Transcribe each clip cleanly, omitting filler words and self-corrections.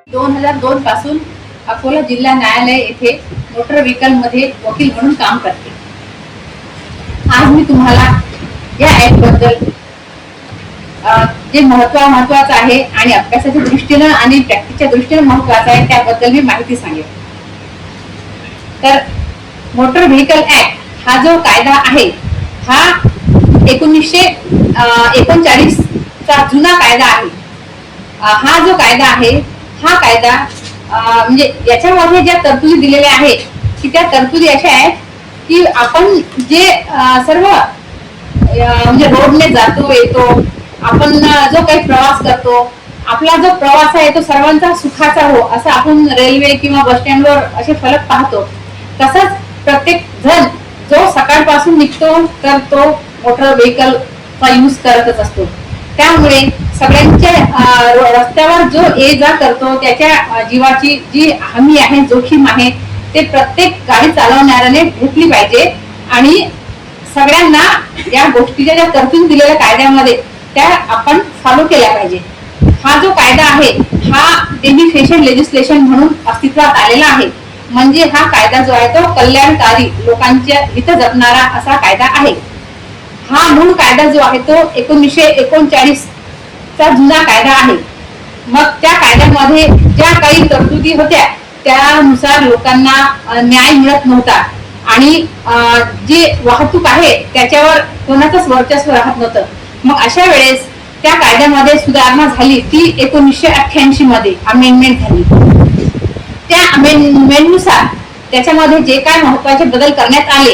2002 पासून अकोला जिल्हा न्यायालय येथे मोटर व्हेकल मध्ये वकील म्हणून काम करते। आज मी तुम्हाला या ऍक्ट बद्दल जे महत्वाचं आहे आणि अभ्यासाच्या दृष्टीने आणि प्रॅक्टिसच्या दृष्टीने महत्वाचं आहे त्याबद्दल मी माहिती सांगेन। तर मोटर व्हेकल ऍक्ट हा जो कायदा आहे हा 1939 चा जुना कायदा आहे। हा जो कायदा आहे हा कायदा म्हणजे याच्यामध्ये ज्या तरतुदी दिलेल्या आहेत की त्या तरतुदी अशा आहेत की आपण जे सर्व म्हणजे रोडने जातो येतो, आपण जो काही प्रवास करतो, आपला जो प्रवास आहे तो सर्वांचा सुखाचा हो असं आपण रेल्वे किंवा बस स्टँडवर असे फलक पाहतो। तसंच प्रत्येक जण जो सकाळपासून निघतो तर तो मोटर व्हेकलचा यूज करतच असतो। त्यामुळे सगळ्यांच्या रस्त्यावर जो ये जा करतो त्याच्या जीवाची जी हमी आहे, जोखीम आहे, ते प्रत्येक गाडी चालवणाऱ्याने घेतली पाहिजे आणि सगळ्यांना या गोष्टीच्या ज्या तरतुदी दिलेल्या कायद्यामध्ये त्या आपण फॉलो केल्या पाहिजे। हा जो कायदा आहे हा बेनिफिशियल लेजिस्लेशन म्हणून अस्तित्वात आलेला आहे। म्हणजे हा कायदा जो आहे तो कल्याणकारी लोकांच्या हित जपणारा असा कायदा आहे। हा मूळ कायदा जो आहे तो 1939 चा जुना कायदा आहे। मग त्या कायद्यामध्ये ज्या काही तरतुदी होत्या त्यानुसार लोकांना न्याय मिळत नव्हता आणि जी वाहतूक आहे त्याच्यावर कोणाचंच वर्चस्व राहत नव्हतं। मग अशा वेळेस त्या कायद्यामध्ये सुधारणा झाली, ती 1988 मध्ये अमेंडमेंट झाली। त्या अमेंडमेंटनुसार त्याच्यामध्ये जे काय महत्वाचे बदल करण्यात आले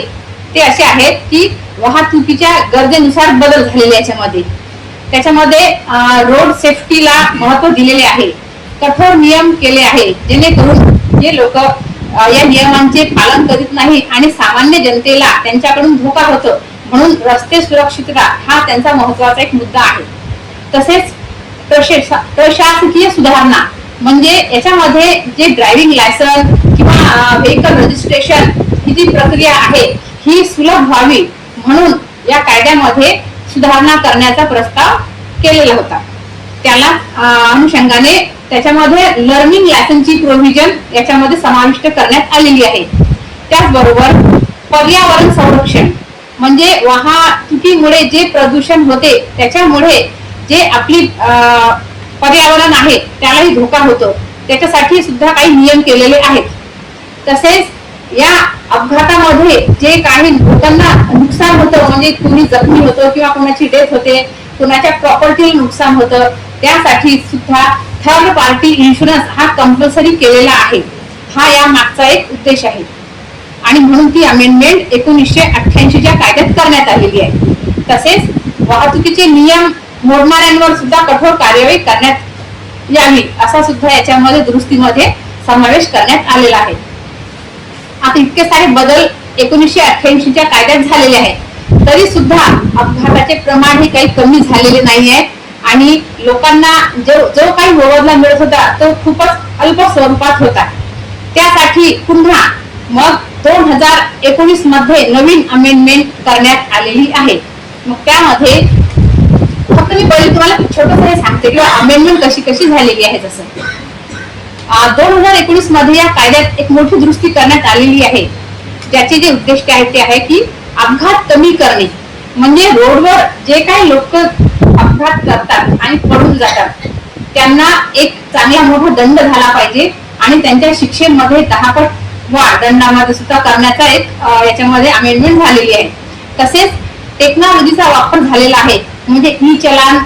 ते असे आहेत की वाहतुकीच्या गरजेनुसार बदल झालेले याच्यामध्ये। त्याच्यामध्ये रोड सेफ्टीला महत्व दिलेले आहे, कठोर नियम केले आहे जेणेकरून जे लोक या नियमांचे पालन करीत नाही आणि सामान्य जनतेला त्यांच्याकडून धोका होतो म्हणून रस्ते सुरक्षितता हा त्यांचा महत्वाचा एक मुद्दा आहे। तसेच प्रशासकीय सुधारणा म्हणजे याच्यामध्ये जे ड्रायव्हिंग लायसन किंवा व्हेकल रजिस्ट्रेशन ही जी प्रक्रिया आहे ही सुलभ व्हावी म्हणून या कायद्यामध्ये सुधारणा करण्याचा प्रस्ताव केलेला होता। त्याला अनुषंगाने त्याच्यामध्ये लर्निंग लायसनची प्रोव्हिजन याच्यामध्ये समाविष्ट करण्यात आलेली आहे। त्याचबरोबर पर्यावरण संरक्षण म्हणजे वाहतुकीमुळे जे प्रदूषण होते त्याच्यामुळे जे आपली पर्यावरण आहे त्यालाही धोका होतो, त्याच्यासाठी सुद्धा काही नियम केलेले आहेत। तसेच या अपघातामध्ये जे काही लोकांना नुकसान होतं म्हणजे कोणी जखमी होतं किंवा कोणाची डेथ होते, कोणाच्या प्रॉपर्टीला नुकसान होतं, त्यासाठी सुद्धा थर्ड पार्टी इन्शुरन्स हा कंपल्सरी केलेला आहे। हा या मागचा एक उद्देश आहे आणि म्हणून ती अमेंडमेंट 1988 च्या कायद्यात करण्यात आलेली आहे। तसेच वाहतुकीचे नियम मोडणाऱ्यांवर सुद्धा कठोर कार्यवाही करण्यात यावी असा सुद्धा याच्यामध्ये दुरुस्तीमध्ये समावेश करण्यात आलेला आहे। आता इतके सारे बदल 1988 च्या कायद्यात झालेले आहेत तरी सुद्धा अपघाताचे प्रमाण हे काही कमी झालेले नाही आहे आणि लोकांना जो काही मोबदला मिळत होता तो खूपच अल्प स्वरूपात होता। त्यासाठी पुन्हा मग 2019 मध्ये नवीन अमेंडमेंट करण्यात आलेली आहे। मग त्यामध्ये फक्त मी पहिले तुम्हाला छोटंसं हे सांगते की अमेंडमेंट कशी झालेली आहे। जसं 2019 मध्ये या कायद्यात एक मोठी दुरुस्ती करण्यात आलेली आहे ज्याचे जे उद्देश आहे ते आहे की अपघात कमी करणे म्हणजे रोडवर जे काही लोक अपघात करतात आणि पडून जातात त्यांना एक चांगला मोठा दंड झाला पाहिजे आणि त्यांच्या शिक्षेमध्ये 10 पट वाढ दंडामध्ये सुद्धा करण्याचा एक याच्यामध्ये अमेंडमेंट झालेली आहे। तसेच टेक्नॉलॉजीचा वापर झालेला आहे म्हणजे ई चलान,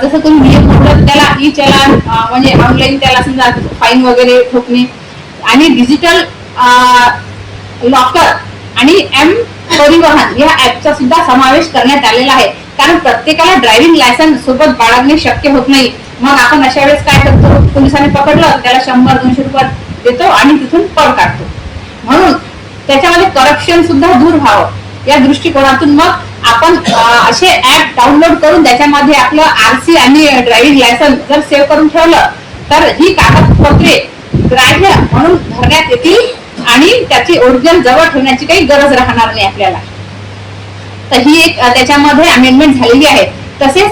जसं तुम्ही नियम मोडलं त्याला ई चलान म्हणजे ऑनलाईन त्याला समजा फाईन वगैरे ठोकणे आणि डिजिटल लॉकर आणि एम परिवहन या ऍपचा सुद्धा समावेश करण्यात आलेला आहे। कारण प्रत्येकाला ड्रायव्हिंग लायसन्स सोबत बाळगणे शक्य होत नाही। मग आपण अशा वेळेस काय करतो, पोलिसांनी पकडलं त्याला 100-200 रुपये देतो आणि तिथून पळ काढतो। म्हणून त्याच्यामध्ये करप्शन सुद्धा दूर व्हावं या दृष्टिकोनातून मग आपण असे ऍप डाउनलोड करून त्याच्यामध्ये आपलं आरसी आणि ड्रायव्हिंग लायसन्स जर सेव्ह करून ठेवलं तर ही कागदपत्रे ग्राह्य म्हणून धरण्यात येतील आणि त्याची ओरिजिनल जवळ ठेवण्याची काही गरज राहणार नाही आपल्याला। तर ही एक त्याच्यामध्ये अमेंडमेंट झालेली आहे। तसेच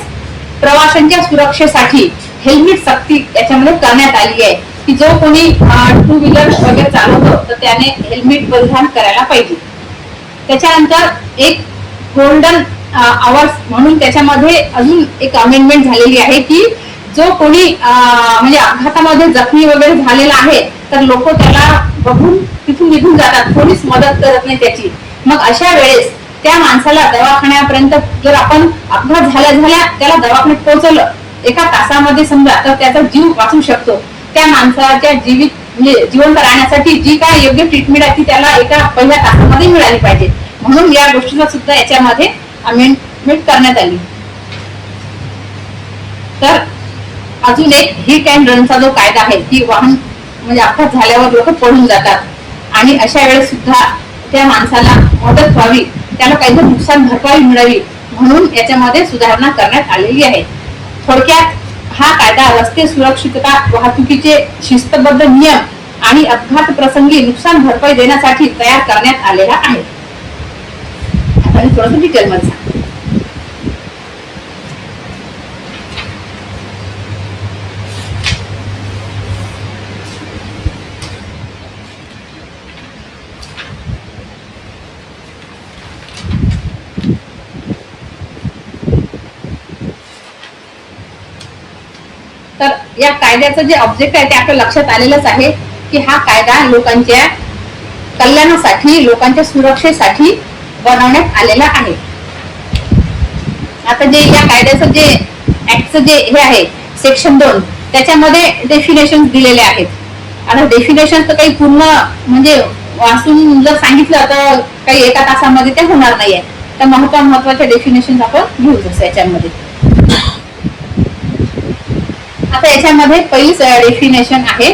प्रवाशांच्या सुरक्षेसाठी हेल्मेट सक्ती याच्यामध्ये करण्यात आली आहे। की जो कोणी 2 व्हीलर वगैरे चालवतो तर त्याने हेल्मेट परिधान करायला पाहिजे. त्याच्यानंतर एक गोल्डन आवर्स म्हणून त्याच्यामध्ये अजून एक अमेंडमेंट झालेली आहे की जो कोणी म्हणजे अपघातामध्ये जखमी वगैरे झालेला आहे तर लोक त्याला बघून तिथून निघून जातात, कोणीच मदत करत नाही त्याची. मग अशा वेळेस त्या माणसाला दवाखान्यापर्यंत जर आपण अपघात झाल्या त्याला दवाखान्यात पोहोचवलं 1 तासामध्ये समजा तर त्याचा जीव वाचू शकतो. त्या माणसाच्या म्हणजे जिवंत राहण्यासाठी जी काय योग्य ट्रीटमेंट आहे ती त्याला 1 पहिल्या तासामध्ये मिळाली पाहिजे. म्हणून या गोष्टीला सुद्धा याच्यामध्ये अमेंडमेंट करण्यात आली. तर अजून एक हिट अँड रनचा जो कायदा आहे की वाहन म्हणजे अपघात झाल्यावर लोक पडून जातात आणि अशा वेळेस सुद्धा त्या माणसाला मदत व्हावी, त्याला काहीतरी नुकसान भरपाई मिळावी म्हणून याच्यामध्ये सुधारणा करण्यात आलेली आहे. थोडक्यात हा कायदा रस्ते सुरक्षितता, वाहतुकीचे शिस्तबद्ध नियम आणि अपघात प्रसंगी नुकसान भरपाई देण्यासाठी तयार करण्यात आलेला आहे. आता थोडंसं डिटेलमध्ये सांगतो. तर या कायद्याचं जे ऑब्जेक्ट आहे ते आपल्या लक्षात आलेलंच आहे की हा कायदा लोकांच्या कल्याणासाठी, लोकांच्या सुरक्षेसाठी बनवण्यात आलेला आहे. आता जे या कायद्याचं जे ऍक्टचं जे हे आहे सेक्शन 2 त्याच्यामध्ये डेफिनेशन दिलेले आहेत. आता डेफिनेशन तर काही पूर्ण म्हणजे वाचून जर सांगितलं तर काही 1 तासामध्ये ते होणार नाहीये. तर महत्वाच्या डेफिनेशन आपण घेऊ जसं याच्यामध्ये. आता याच्यामध्ये पहिलीच डेफिनेशन आहे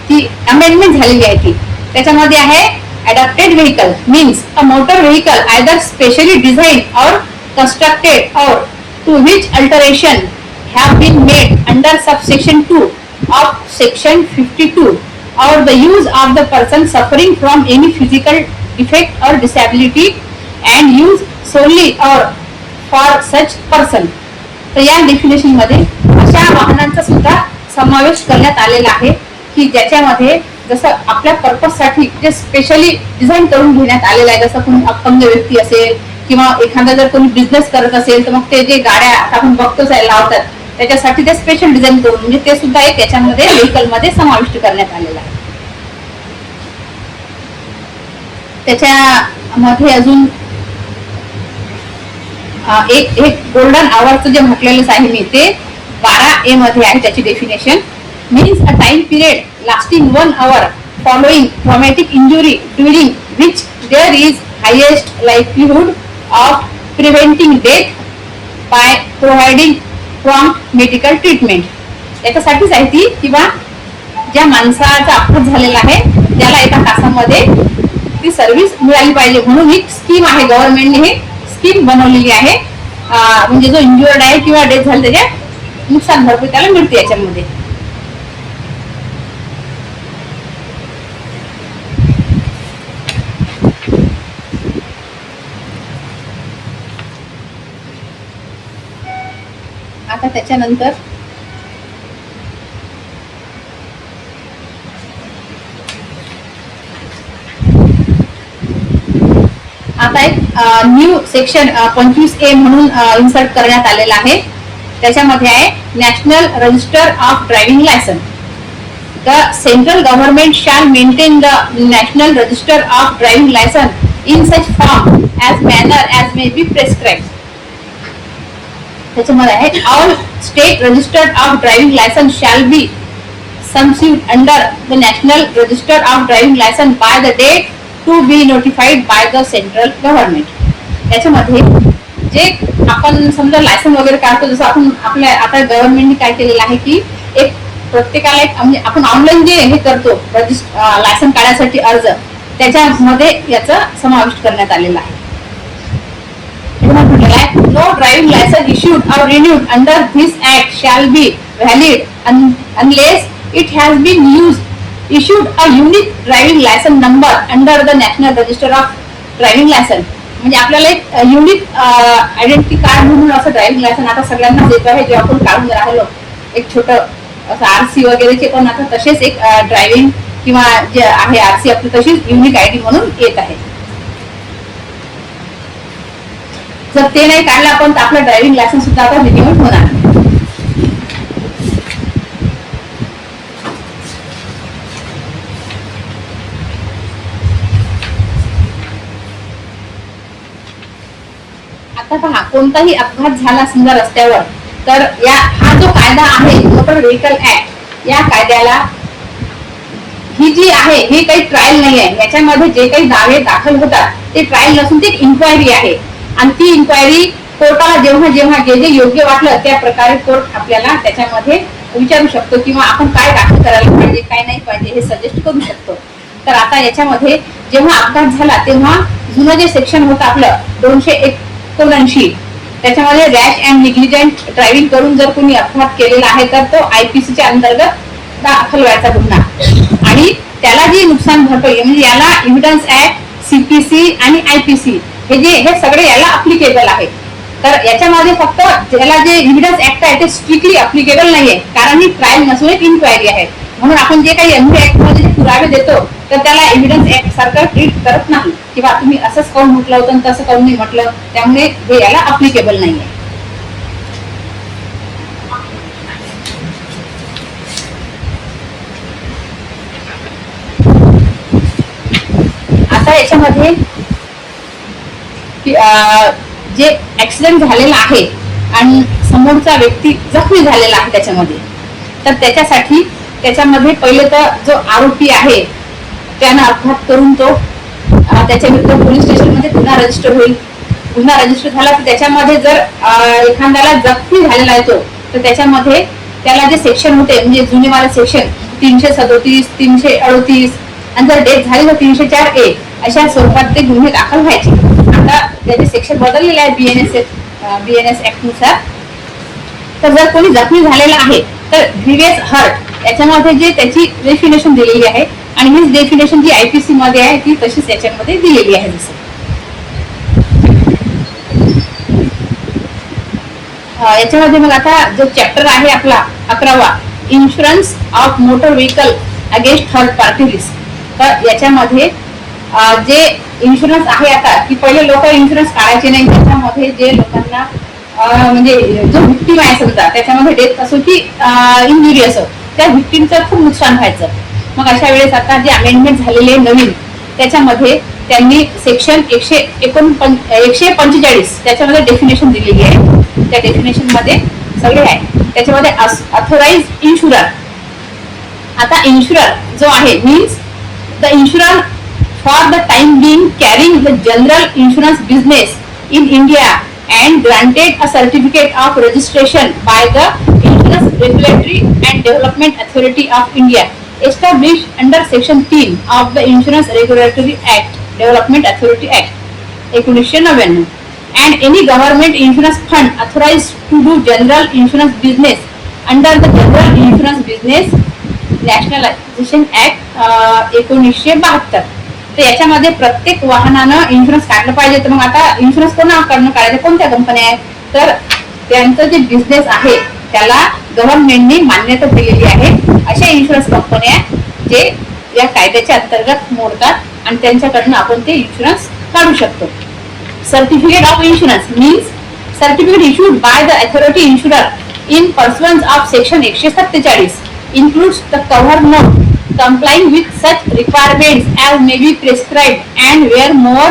की अमेंडमेंट झालेली आहे ती. त्याच्यामध्ये आहे adapted vehicle means a motor vehicle either specially designed or constructed or to which alteration have been made under subsection 2 of section 52 or the use of the person suffering from any physical defect or disability and used solely or for such person. तर या definition मध्ये अशा वाहनांचा सुद्धा समावेश करण्यात आलेला आहे की ज्याच्यामध्ये जसं आपल्या पर्पज साठी जे स्पेशली डिझाईन करून घेण्यात आलेलं आहे. जसं कोणी अपंग व्यक्ती असेल किंवा एखादा जर कोणी बिझनेस करत असेल तर मग ते जे गाड्या आपण बघतोच आहे लावतात त्याच्यासाठी ते स्पेशल डिझाईन करून म्हणजे ते सुद्धा एक याच्यामध्ये व्हेकल मध्ये समाविष्ट करण्यात आलेलं आहे. त्याच्यामध्ये अजून एक गोल्डन आवर्सचं जे म्हटलेलंच आहे मी ते 12A मध्ये आहे. त्याची definition means a time period lasting 1 hour following traumatic injury during which there is highest livelihood of preventing death by providing prompt medical treatment. याच्यासाठीच आहे ती किंवा ज्या माणसाचा अपघात झालेला आहे त्याला 1 तासामध्ये ती सर्व्हिस मिळाली पाहिजे म्हणून एक स्कीम आहे. गव्हर्नमेंटने हे स्कीम बनवलेली आहे. म्हणजे जो इंजुर्ड आहे किंवा डेथ झाली त्याच्या नुकसान भरपाई त्याला मिळते याच्यामध्ये. आता त्याच्यानंतर आता एक न्यू सेक्शन 25A म्हणून इन्सर्ट करण्यात आलेला आहे. त्याच्यामध्ये आहे national register of driving licence. The central government shall maintain the national register of driving licence in such form as manner as may be prescribe. त्याच्यामध्ये आहे all state registered of driving licence shall be subsumed under the national register of driving license by the date to be notified by the central government. याच्यामध्ये जे आपण समजा licence वगैरे काढतो जसं आपण आपल्या आता गव्हर्नमेंटने काय केलेलं आहे की एक प्रत्येकाला एक म्हणजे आपण ऑनलाईन जे हे करतो लायसन काढण्यासाठी अर्ज त्याच्यामध्ये याचा समाविष्ट करण्यात आलेला आहे. No driving license issued or renewed under this act shall be valid unless it has been issued a unique driving license number under the national register of driving license. म्हणजे आपल्याला एक युनिक आयडेंटिटी कार्ड म्हणून असं driving licence आता सगळ्यांना देत आहे जे आपण काढून राहिलो एक छोटं असं आरसी वगैरेचे पण आता तसेच एक ड्रायव्हिंग किंवा जे आहे आरसी आपली तशीच युनिक आयडी म्हणून येत आहे. जर ते नाही काढलं आपण तर आपलं ड्रायव्हिंग लायसन्स सुद्धा आता रिन्यूअल होणार. आता पहा, कोणताही अपघात झाला समजा रस्त्यावर, तर हा जो कायदा आहे मोटर व्हेकल ऍक्ट, या कायद्याला ही जी आहे हे काही ट्रायल नाही आहे. याच्यामध्ये जे काही दावे दाखल होतात ते ट्रायल नसून ते इन्क्वायरी आहे. आणि ती इन्क्वायरी कोर्टाला जेव्हा जेव्हा जे जे योग्य वाटलं त्या प्रकारे कोर्ट आपल्याला त्याच्यामध्ये विचारू शकतो किंवा आपण काय दाखल करायला पाहिजे काय नाही पाहिजे हे सजेस्ट करू शकतो. तर आता याच्यामध्ये जेव्हा अपघात झाला तेव्हा जुनं जे सेक्शन होतं आपलं 279, त्याच्यामध्ये रॅश अँड निग्लिजंट ड्रायव्हिंग करून जर कोणी अपघात केलेला आहे तर तो आयपीसीच्या अंतर्गत दाखल व्हायचा गुन्हा. आणि त्याला जी नुकसान भरपाई म्हणजे याला एव्हिडन्स ऍक्ट, सीपीसी आणि आयपीसी हे सगळे याला अप्लिकेबल आहे. तर याच्यामध्ये फक्त ज्याला जे एव्हिडन्स ऍक्ट आहे ते स्ट्रिक्टली अप्लिकेबल नाहीये, कारण ही ट्रायल नसून एक इन्क्वायरी आहे. म्हणून आपण जे काही एमव्ही ऍक्ट मध्ये जे पुरावे देतो तर त्याला एव्हिडन्स ऍक्ट सारखं ट्रीट करत नाही, किंवा तुम्ही असंच काऊन म्हटलं होतं तसं काऊन नाही म्हटलं, त्यामुळे हे याला अप्लिकेबल नाहीये. आता याच्यामध्ये जे ऍक्सिडेंट झालेला आहे आणि समोरचा व्यक्ती जखमी झालेला आहे त्याच्यामध्ये, तर त्याच्यामध्ये पहिले तर जो आरोपी आहे त्यानं अपघात करून तो त्याच्या विरुद्ध पोलीस स्टेशनमध्ये गुन्हा रजिस्टर होईल. गुन्हा रजिस्टर झाला तर त्याच्यामध्ये जर एखाद्याला जखमी झालेला आहे तो, तर त्याच्यामध्ये त्याला जे सेक्शन होते म्हणजे जुनेवाले सेक्शन 337, 338 आणि जर डेथ झाली तर 304A अशा स्वरूपात ते गुन्हे दाखल व्हायचे. आता त्याचे सेक्शन बदललेले आहे बीएनएस ऍक्ट नुसार. तर जर कोणी जखमी झालेला आहे तर ग्रीवियस हर्ट याच्यामध्ये जे त्याची डेफिनेशन दिलेली आहे आणि ही डेफिनेशन जी आयपीसी मध्ये आहे ती तशीच याच्यामध्ये दिलेली आहे. जसं याच्यामध्ये मग आता जो चॅप्टर आहे आपला 11वा, insurance of motor vehicle against third party risk. तर याच्यामध्ये जे इन्शुरन्स आहे आता की पहिले लोक इन्शुरन्स काढायचे नाही, त्याच्यामध्ये जे लोकांना म्हणजे जो व्हिक्टीम आहे समजा त्याच्यामध्ये डेथ असो की इंजुरी असो त्या व्हिक्टीमचं खूप नुकसान व्हायचं. मग अशा वेळेस आता जे अमेंडमेंट झालेले नवीन त्याच्यामध्ये त्यांनी सेक्शन 145 त्याच्यामध्ये डेफिनेशन दिलेली आहे. त्या डेफिनेशन मध्ये सगळे आहे. त्याच्यामध्ये ऑथोराइज इन्शुरर. आता इन्शुरर जो आहे means the insurer for the time being carrying the general insurance business in India and granted a certificate of registration by the Insurance Regulatory and Development Authority of India established under section 3 of the Insurance Regulatory Act Development Authority Act 1999 and any government insurance fund authorized to do general insurance business under the General Insurance Business Nationalization Act 1972. तर याच्यामध्ये प्रत्येक वाहनानं insurance काढलं पाहिजे. तर मग आता insurance कोणाकडनं काढायचं, कोणत्या कंपन्या आहेत, तर त्यांचं जे बिझनेस आहे त्याला गव्हर्नमेंटने मान्यता दिलेली आहे. अशा इन्शुरन्स कंपन्या जे या कायद्याच्या अंतर्गत मोडतात आणि त्यांच्याकडनं आपण ते इन्शुरन्स काढू शकतो. Certificate of insurance means certificate issued by the authority insurer in persons of section 147 includes the cover note complying with such requirements as may be prescribed and where more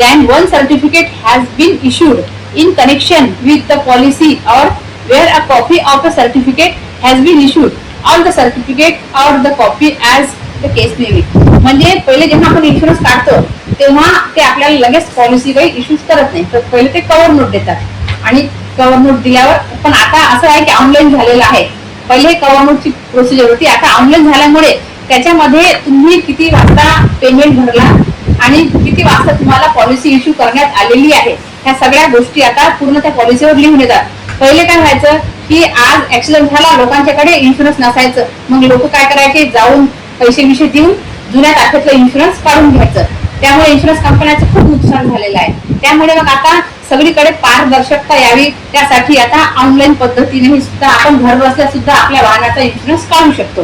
than one certificate has been issued in connection with the policy or where a copy of the certificate has been issued or the certificate or the copy as the case may be. म्हणजे पहिले जेव्हा आपण insurance काढतो तेव्हा ते आपल्याला लगेच policy काही इश्यूज करत नाही, तर पहिले ते कव्हर नोट देतात आणि कव्हर नोट दिल्यावर पण आता असं आहे की ऑनलाईन झालेलं आहे. पहिले कव्हर नोटची प्रोसिजर होती, आता ऑनलाईन झाल्यामुळे त्याच्यामध्ये तुम्ही किती वाजता पेमेंट भरला आणि किती वाजता तुम्हाला पॉलिसी इश्यू करण्यात आलेली आहे ह्या सगळ्या गोष्टी आता पूर्ण त्या पॉलिसीवर लिहून येतात. पहिले काय व्हायचं की आज ऍक्सिडेंट झाला, लोकांच्याकडे इन्शुरन्स नसायचं, मग लोक काय करायचे जाऊन पैसे देऊन जुन्या तारखेतलं इन्शुरन्स काढून घ्यायचं. त्यामुळे इन्शुरन्स कंपन्यांचं खूप नुकसान झालेलं आहे. त्यामुळे मग आता सगळीकडे पारदर्शकता यावी त्यासाठी आता ऑनलाईन पद्धतीने सुद्धा आपण घर बसल्या सुद्धा आपल्या वाहनाचा इन्शुरन्स काढू शकतो.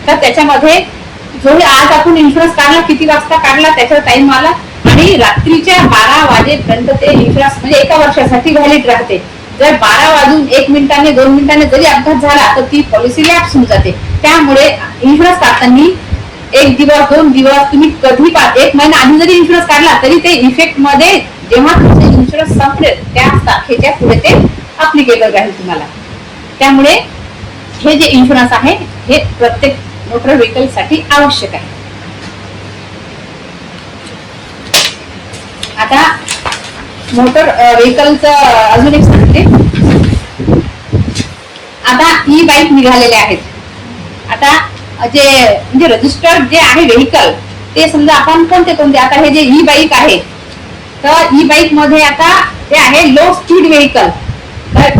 तर त्याच्यामध्ये जो आज आपण इन्शुरन्स काढला, किती वाजता काढला त्याचा टाइम आला आणि रात्रीच्या 12 वाजेपर्यंत ते इन्शुरन्स म्हणजे एका वर्षासाठी व्हॅलिड राहते. जर 12 वाजून 1 मिनिटाने 2 मिनिटाने जरी अपघात झाला तर ती पॉलिसी लॅप्स होऊन जाते. त्यामुळे इन्शुरन्स काढताना 1 दिवस 2 दिवस तुम्ही कधी 1 महिना आधी जरी इन्शुरन्स काढला तरी ते इफेक्ट मध्ये जेव्हा तुमचे इन्शुरन्स संपले त्या तारखेच्या पुढे ते अप्लिकेबल राहील तुम्हाला. त्यामुळे हे जे इन्शुरन्स आहे हे प्रत्येक मोटर व्हेकल साठी आवश्यक आहे. आता मोटर व्हेकलचं अजून एक सांगते. आता ई बाईक निघालेले आहेत. आता जे म्हणजे रजिस्टर्ड जे आहे व्हेकल ते समजा आपण कोणते आता हे जे ई बाईक आहे तर ई बाईक मध्ये आता ते आहे लो स्पीड व्हेकल. तर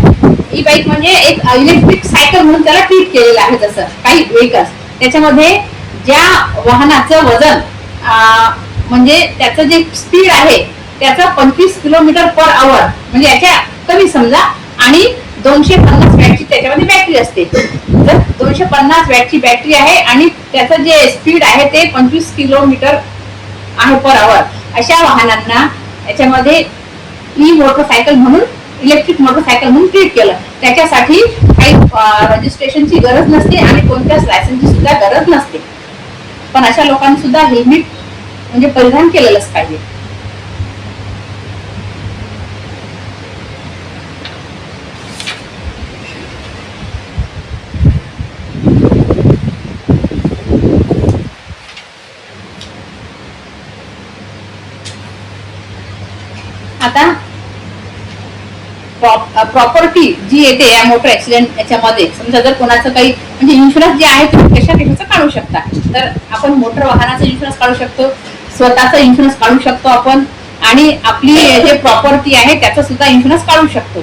ई बाईक म्हणजे एक इलेक्ट्रिक सायकल म्हणून त्याला ट्रीट केलेलं आहे. जसं काही व्हेकल्स त्याच्यामध्ये ज्या वाहनाचं वजन म्हणजे त्याचं जे स्पीड आहे त्याचा 25 किलोमीटर पर आवर म्हणजे याच्या कमी समजा आणि 250 वॅटची त्याच्यामध्ये बॅटरी असते. तर 250 वॅटची बॅटरी आहे आणि त्याचं जे स्पीड आहे ते 25 किलोमीटर आहे पर आवर. अशा वाहनांना याच्यामध्ये ई मोटरसायकल म्हणून इलेक्ट्रिक मोटरसायकल म्हणून ट्रीट केलं. त्याच्यासाठी काही रजिस्ट्रेशनची गरज नसते आणि कोणत्याच लायसन्सची सुद्धा गरज नसते. पण अशा लोकांनी सुद्धा हेल्मेट म्हणजे परिधान केलेलंच पाहिजे. आता प्रॉपर्टी जी येते या मोटर ऍक्सिडेंट याच्यामध्ये समजा जर कोणाचं काही म्हणजे इन्शुरन्स जे आहे तुम्ही कशाचं काढू शकता. तर आपण मोटर वाहनाचा इन्शुरन्स काढू शकतो, स्वतःचा इन्शुरन्स काढू शकतो आपण आणि आपली जे प्रॉपर्टी आहे त्याचा सुद्धा इन्शुरन्स काढू शकतो.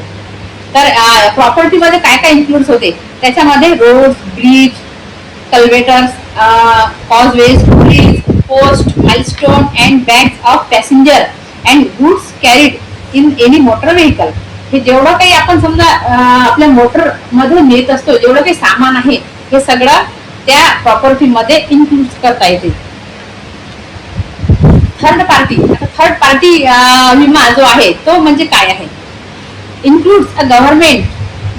तर प्रॉपर्टी मध्ये काय काय इन्क्लूड होते त्याच्यामध्ये road, bridge, culverts, causeways, bridge, post, milestone and bags of passenger and goods carried in any motor vehicle. हे जेवढं काही आपण समजा आपल्या मोटर मध्ये नेत असतो जेवढं काही सामान आहे हे सगळं त्या प्रॉपर्टी मध्ये इन्क्लूड करता येते. थर्ड पार्टी विमा जो आहे तो म्हणजे काय आहे. Includes a government,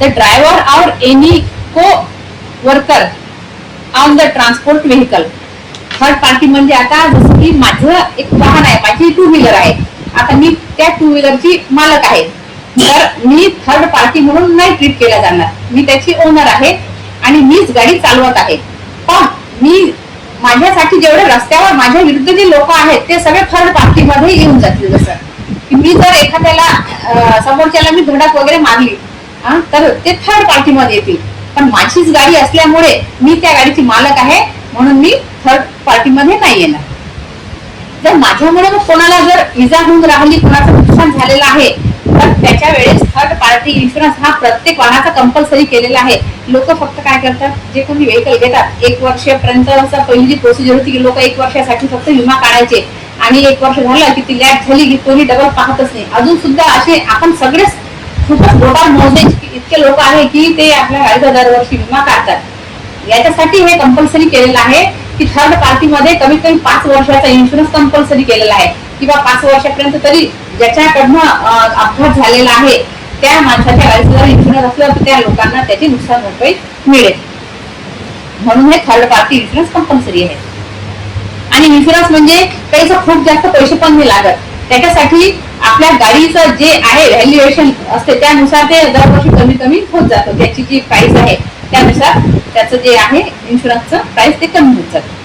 the driver और एनी को worker on the transport vehicle. Third party म्हणजे आता जसं की माझं एक वाहन आहे, माझी 2 व्हीलर आहे. आता मी त्या 2 व्हीलरची मालक आहे तर मी थर्ड पार्टी म्हणून नाही ट्रीट केला जाणार. मी त्याची ओनर आहे आणि मीच गाडी चालवत आहे. पण मी माझ्यासाठी जेवढे रस्त्यावर माझ्या विरुद्ध जे लोक आहेत ते सगळे थर्ड पार्टी मध्ये येऊन जातील. जसं की मी जर एखाद्याला समोरच्याला मी धडक वगैरे मारली तर ते थर्ड पार्टी मध्ये येतील. पण माझीच गाडी असल्यामुळे मी त्या गाडीची मालक आहे म्हणून मी थर्ड पार्टी मध्ये नाही येणार. जर माझ्यामुळे मग कोणाला जर इजा होऊन राहिली, कोणाचं नुकसान झालेलं आहे तर त्याच्या वेळेस थर्ड पार्टी इन्शुरन्स हा प्रत्येक वाहनाचा कंपल्सरी केलेला आहे. लोक फक्त काय करतात, जे कोणी व्हेकल घेतात 1 वर्षापर्यंत पहिली जी प्रोसिजर होती की लोक 1 वर्षासाठी फक्त विमा काढायचे आणि 1 वर्ष झालं की ती लॅप झाली की कोणी डबल पाहतच नाही. अजून सुद्धा असे आपण सगळेच खूपच बोटावर मोजले इतके लोक आहे की ते आपल्या गाडीचा दरवर्षी विमा काढतात. याच्यासाठी हे कंपल्सरी केलेलं आहे की थर्ड पार्टी मध्ये कमीत कमी 5 वर्षाचा इन्शुरन्स कंपल्सरी केलेला आहे किंवा 5 वर्षापर्यंत तरी ज्याच्याकडनं अपघात झालेला आहे त्या माणसाच्या गाडीचा जर इन्शुरन्स असला तर त्या लोकांना त्याची नुकसान भरपाई मिळेल. म्हणून हे थर्ड पार्टी इन्शुरन्स कंपल्सरी आहे. आणि इन्शुरन्स म्हणजे काही खूप जास्त पैसे पण नाही लागत. त्याच्यासाठी आपल्या गाडीचं जे आहे व्हॅल्युएशन असते त्यानुसार ते दरवर्षी कमी कमी होत जातं. त्याची जी प्राइस आहे त्यानुसार त्याचं जे आहे इन्शुरन्सचं प्राइस ते कमी होत जातं.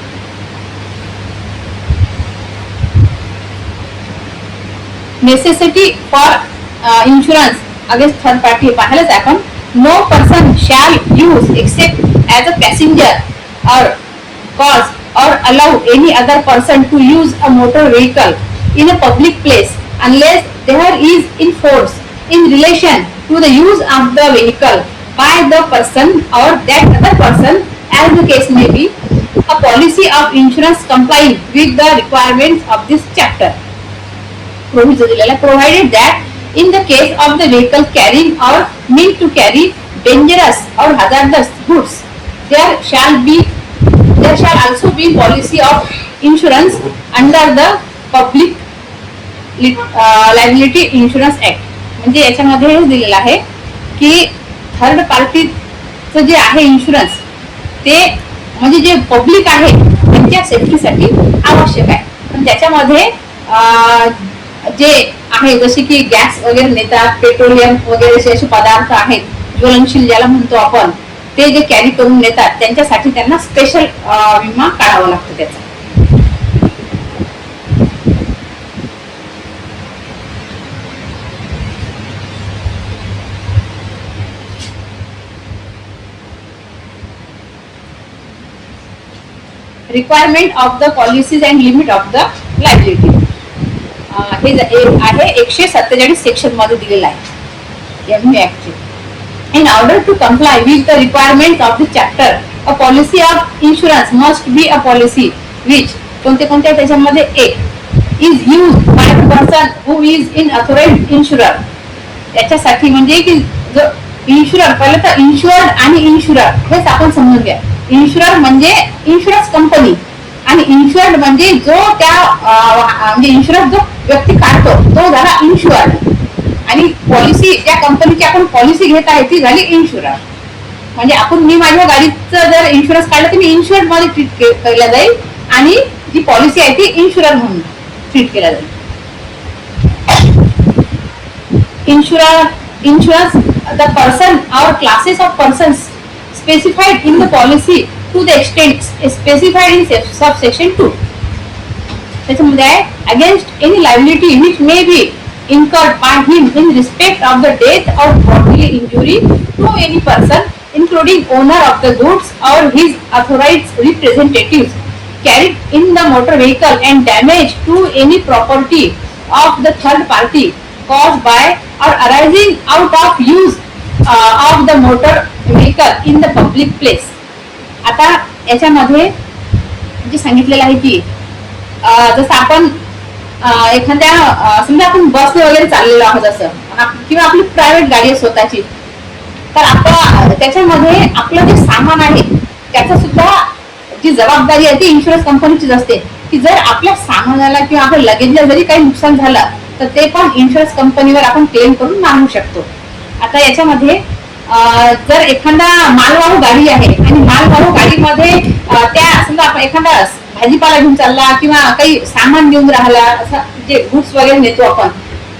Necessity for insurance against third party पाहिलंच आपण. No person shall use except as a passenger or cause or allow any other person to use a motor vehicle in a public place unless there is in force in relation to the use of the vehicle by the person or that other person as the case may be A policy of insurance complying with the requirements of this chapter. Provided that in the case of the vehicle carrying or meant to carry dangerous or hazardous goods, there shall also be policy of insurance under the Public Liability Insurance Act. म्हणजे याच्यामध्ये हे दिलेलं आहे की third पार्टीचं जे आहे insurance ते म्हणजे जे पब्लिक आहे त्यांच्या सेफ्टीसाठी आवश्यक आहे. पण त्याच्यामध्ये जे आहे जसे की गॅस वगैरे नेतात, पेट्रोलियम वगैरे असे पदार्थ आहेत ज्वलनशील ज्याला म्हणतो आपण, ते जे कॅरी करून नेतात त्यांच्यासाठी त्यांना स्पेशल विमा काढावा लागतो त्याचा. Requirement of the policies and limit of the liability हे आहे 147 सेक्शन मध्ये दिलेलं आहे MU act. In order to comply with the requirements of the chapter, a policy of insurance must be a policy which कोणत्या त्याच्यामध्ये एक is used by the person who is in authorized insurer. याच्यासाठी म्हणजे की जो insurer, पहिले तर insured आणि इन्शुरर हेच आपण समजून घ्या. इन्शुरर म्हणजे इन्शुरन्स कंपनी आणि इन्शुअर्ड म्हणजे जो त्या म्हणजे इन्शुरन्स जो व्यक्ती काढतो तो झाला इन्शुअर्ड आणि पॉलिसी ज्या कंपनीची आपण पॉलिसी घेत आहे ती झाली इन्शुरर. म्हणजे मी माझ्या गाडीचं जर इन्शुरन्स काढलं तर मी इन्शुअर्ड मध्ये ट्रीट केला जाईल आणि जी पॉलिसी आहे ती इन्शुरर म्हणून ट्रीट केला जाईल. Insurance the person or classes of persons specified in the policy to the extent specified in subsection 2. त्याच्यामध्ये आहे against any liability which may be incurred by him in respect of the death or bodily injury to any person, including owner of the goods or his authorized representatives carried in the motor vehicle, and damage to any property of the third party caused by or arising out of use of the motor vehicle in the public place. आता याच्यामध्ये जे सांगितलेलं आहे की जसं आपण एखाद्या समजा आपण बसने वगैरे चाललेलो आहोत असं किंवा आपली प्रायव्हेट गाडी आहे स्वतःची, तर आपण त्याच्यामध्ये आपलं जे सामान आहे त्याचा सुद्धा जी जबाबदारी आहे ती इन्शुरन्स कंपनीचीच असते की जर आपल्या सामानाला किंवा आपल्या लगेजला जरी काही नुकसान झालं तर ते पण इन्शुरन्स कंपनीवर आपण क्लेम करून मागू शकतो. आता याच्यामध्ये जर एखादा मालवाहू गाडी आहे आणि मालवाहू गाडीमध्ये त्या समजा आपण एखादा भाजीपाला घेऊन चालला किंवा काही सामान घेऊन राहिला असं जे गुड्स वगैरे नेतो आपण,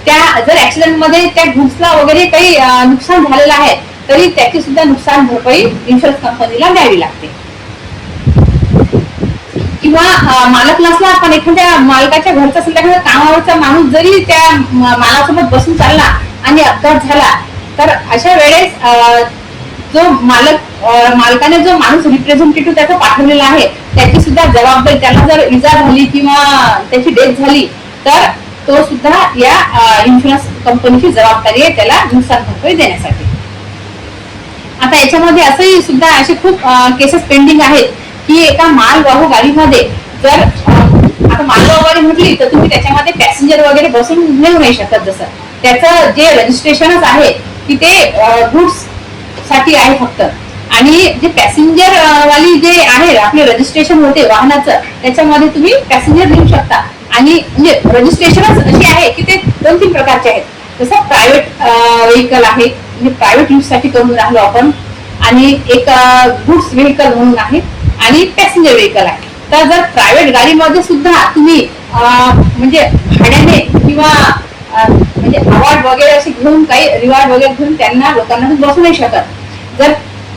त्या जर ऍक्सिडेंट मध्ये त्या गुड्सला वगैरे काही नुकसान झालेलं आहे तरी त्याची सुद्धा नुकसान भरपाई इन्शुरन्स कंपनीला द्यावी लागते. किंवा मालक नसला पण एखाद्या मालकाच्या घरचा संध्याकाळी कामावरचा माणूस जरी त्या मालासोबत बसून चालला आणि अपघात झाला तर अशा वेळेस जो मालकाने जो माणूस रिप्रेझेंटेटिव्ह त्याचा पाठवलेला आहे त्याची सुद्धा जबाबदारी, त्याला जर इजा झाली किंवा त्याची डेथ झाली तर तो सुद्धा या इन्शुरन्स कंपनीची जबाबदारी आहे त्याला नुकसान भरपाई देण्यासाठी. आता याच्यामध्ये असंही सुद्धा असे खूप केसेस पेंडिंग आहेत की एका मालवाहू गाडीमध्ये जर आता मालवाहू गाडी म्हटली तर तुम्ही त्याच्यामध्ये पॅसेंजर वगैरे बसून नेऊ नाही शकत. जसं त्याचं जे रजिस्ट्रेशनच आहे की ते गुड्स साठी आहे फक्त, आणि जे पॅसेंजर वाली जे आहे आपले रजिस्ट्रेशन होते वाहनाचं त्याच्यामध्ये तुम्ही पॅसेंजर घेऊ शकता. आणि म्हणजे रजिस्ट्रेशनच अशी आहे की ते 2-3 प्रकारचे आहेत. जसं प्रायव्हेट व्हेकल आहे म्हणजे प्रायव्हेट यूज साठी करून राहिलो आपण, आणि एक गुड्स व्हेकल म्हणून आहे आणि पॅसेंजर व्हेकल आहे. तर जर प्रायव्हेट गाडीमध्ये सुद्धा तुम्ही म्हणजे भाड्याने किंवा म्हणजे अवॉर्ड वगैरे असे घेऊन काही रिवॉर्ड वगैरे घेऊन त्यांना लोकांना बसू नाही शकत. जर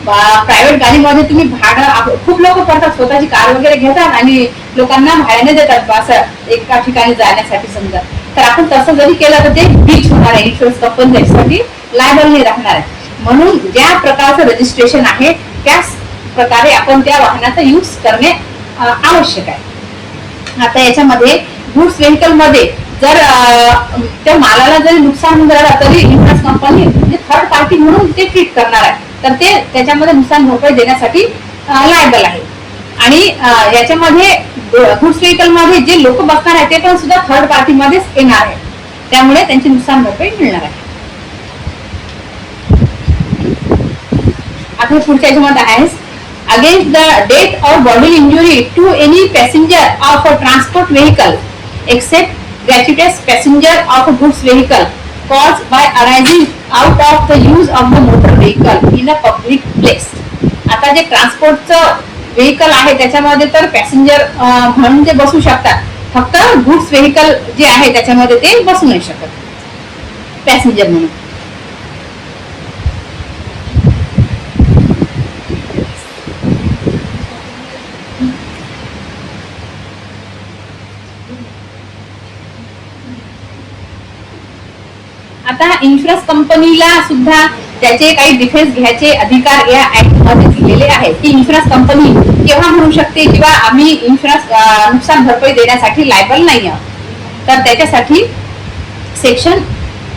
प्रायव्हेट गाडीमध्ये तुम्ही भाडं खूप लोक करतात, स्वतःची कार वगैरे घेतात आणि लोकांना भाड्याने देतात असं एका ठिकाणी जाण्यासाठी समजा, तर आपण तसं जरी केलं तर ते बीच होणार आहे, इन्शुरन्स कंपनी त्याच्यासाठी लायबल नाही राहणार आहे. म्हणून ज्या प्रकारचं रजिस्ट्रेशन आहे त्याच प्रकारे आपण त्या वाहनाचा यूज करणे आवश्यक आहे. आता याच्यामध्ये गुड्स व्हेकल मध्ये जर त्या मालाला जरी नुकसान झालं तरी इन्शुरन्स कंपनी म्हणजे थर्ड पार्टी म्हणून ते ट्रीट करणार आहे, तर ते त्याच्यामध्ये नुकसान भरपाई देण्यासाठी लायबल आहे. आणि याच्यामध्ये गुड्स व्हेकल मध्ये जे लोक बसणार आहेत ते पण सुद्धा थर्ड पार्टी मध्येच येणार आहे, त्यामुळे त्यांची नुकसान भरपाई मिळणार आहे. आता पुढच्या याच्यामध्ये आहे against the death or body injury to any passenger of a transport vehicle except gratuitous passenger of a goods vehicle caused by arising out of the use of the motor vehicle in a public place. आता जे ट्रान्सपोर्टचं vehicle आहे त्याच्यामध्ये तर passenger म्हणून ते बसू शकतात, फक्त गुड्स व्हेकल जे आहे त्याच्यामध्ये ते बसू नाही शकत पॅसेंजर म्हणून. आता इन्शुरन्स कंपनीला सुद्धा त्याचे काही डिफेन्स घ्यायचे अधिकार या ऍक्ट मध्ये दिलेले आहेत की इन्शुरन्स कंपनी केव्हा म्हणू शकते किंवा आम्ही इन्शुरन्स नुकसान भरपाई देण्यासाठी लायबल नाही आहोत. तर त्याच्यासाठी सेक्शन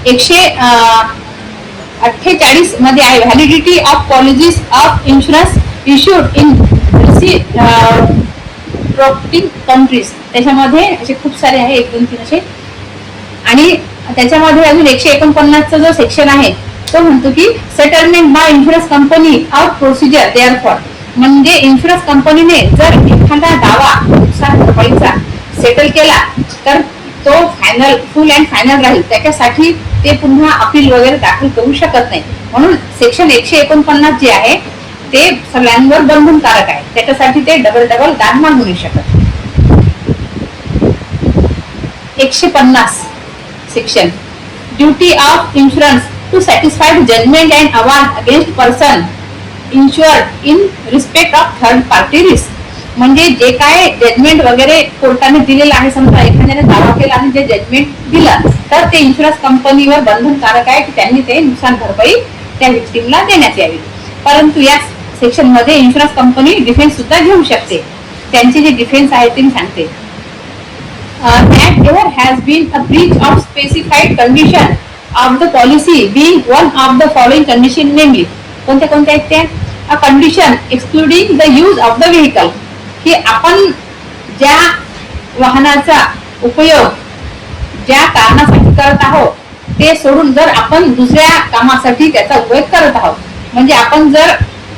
148 मध्ये आहे validity of policies of insurance issued in reciprocating countries. त्याच्यामध्ये असे खूप सारे आहे 1, 2, 3 असे. आणि त्याच्यामध्ये अजून 149 जो सेक्शन आहे तो म्हणतो की settlement by insurance company of procedure therefor. म्हणजे इन्शुरन्स कंपनीने जर एखादा दावा नुकसान भरपाईचा सेटल केला तर तो फायनल फुल अँड फायनल राहील, त्याच्यासाठी ते पुन्हा अपील वगैरे दाखल करू शकत नाही. म्हणून सेक्शन 149 जे आहे ते सगळ्यांवर बंधनकारक आहे, त्याच्यासाठी ते डबल दान मागू नाही शकत. 150 section duty of insurance to satisfy judgement and award against person insured in respect of third party risk. म्हणजे जे काय जजमेंट वगैरे कोर्टाने दिलेलं आहे, समजा एखाद्याने दावा केला आणि जे जजमेंट दिलं तर ते इन्शुरन्स कंपनीवर बंधनकारक आहे की त्यांनी ते नुकसान भरपाई त्या विक्टीमला देण्यात यावी. परंतु या सेक्शन मध्ये इन्शुरन्स कंपनी डिफेन्स सुद्धा घेऊ शकते. त्यांचे जे डिफेन्स आहे ते सांगते that there has been a breach of specified condition of the policy being one of the following condition, namely कोणत्या कोणत्या आहेत त्या? a condition excluding the use of the vehicle, की आपण ज्या वाहनाचा उपयोग ज्या कारणासाठी करत आहोत ते सोडून जर आपण दुसऱ्या कामासाठी त्याचा उपयोग करत आहोत. म्हणजे आपण जर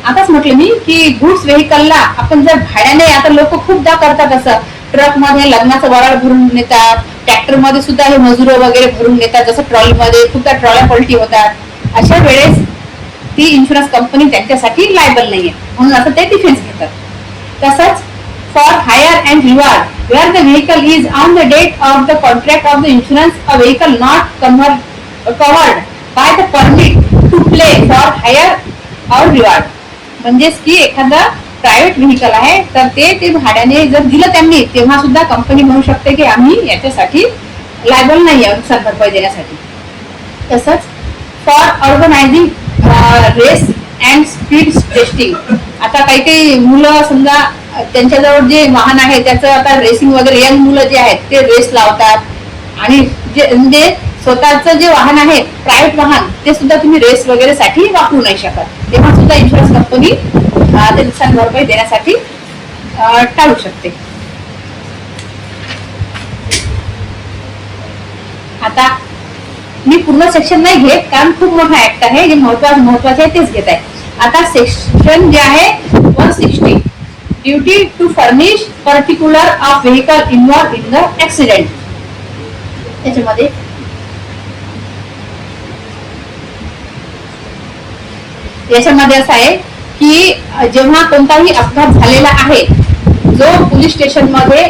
आताच म्हटलं मी की गुड्स व्हेकलला आपण जर भाड्याने, आता लोक खूपदा करतात असं, ट्रक मध्ये लग्नाचं वराळ भरून नेतात, ट्रॅक्टर मध्ये सुद्धा हे मजूर वगैरे भरून नेतात, जसं ट्रॉलीमध्ये खूपदा ट्रॉल्या पलटी होतात. अशा वेळेस ती इन्शुरन्स कंपनी त्यांच्यासाठी लायबल नाहीये, म्हणून असं ते डिफेन्स घेतात. तसंच for hire and reward where the vehicle is on the date of the contract of the insurance a vehicle not covered by the permit to play for hire or reward. म्हणजेच की एखादा private vehicle आहे तर ते भाड्याने जर दिलं त्यांनी तेव्हा सुद्धा कंपनी म्हणू शकते की आम्ही याच्यासाठी लायबल नाही आहे नुकसान भरपाई देण्यासाठी. तसंच for organising race and speed testing. आता काही काही मुलं समजा त्यांच्याजवळ जे वाहन आहे त्याचं आता रेसिंग वगैरे, यंग मुलं जे आहेत ते रेस लावतात आणि जे म्हणजे स्वतःचं जे वाहन आहे प्रायव्हेट वाहन ते सुद्धा तुम्ही रेस वगैरे साठी वापरू नाही शकत, तेव्हा सुद्धा इन्शुरन्स कंपनी ते नुकसान भरपाई देण्यासाठी टाळू शकते. आता मी पूर्ण सेक्शन नाही घेत कारण खूप मोठा ऍक्ट आहे, जे महत्वाचे आहे तेच घेत आहे. आता सेक्शन जे आहे 160 duty to furnish particular of vehicle involve in the accident. त्याच्यामध्ये असं आहे की जेव्हा कोणताही अपघात झालेला आहे, जो पोलीस स्टेशन मध्ये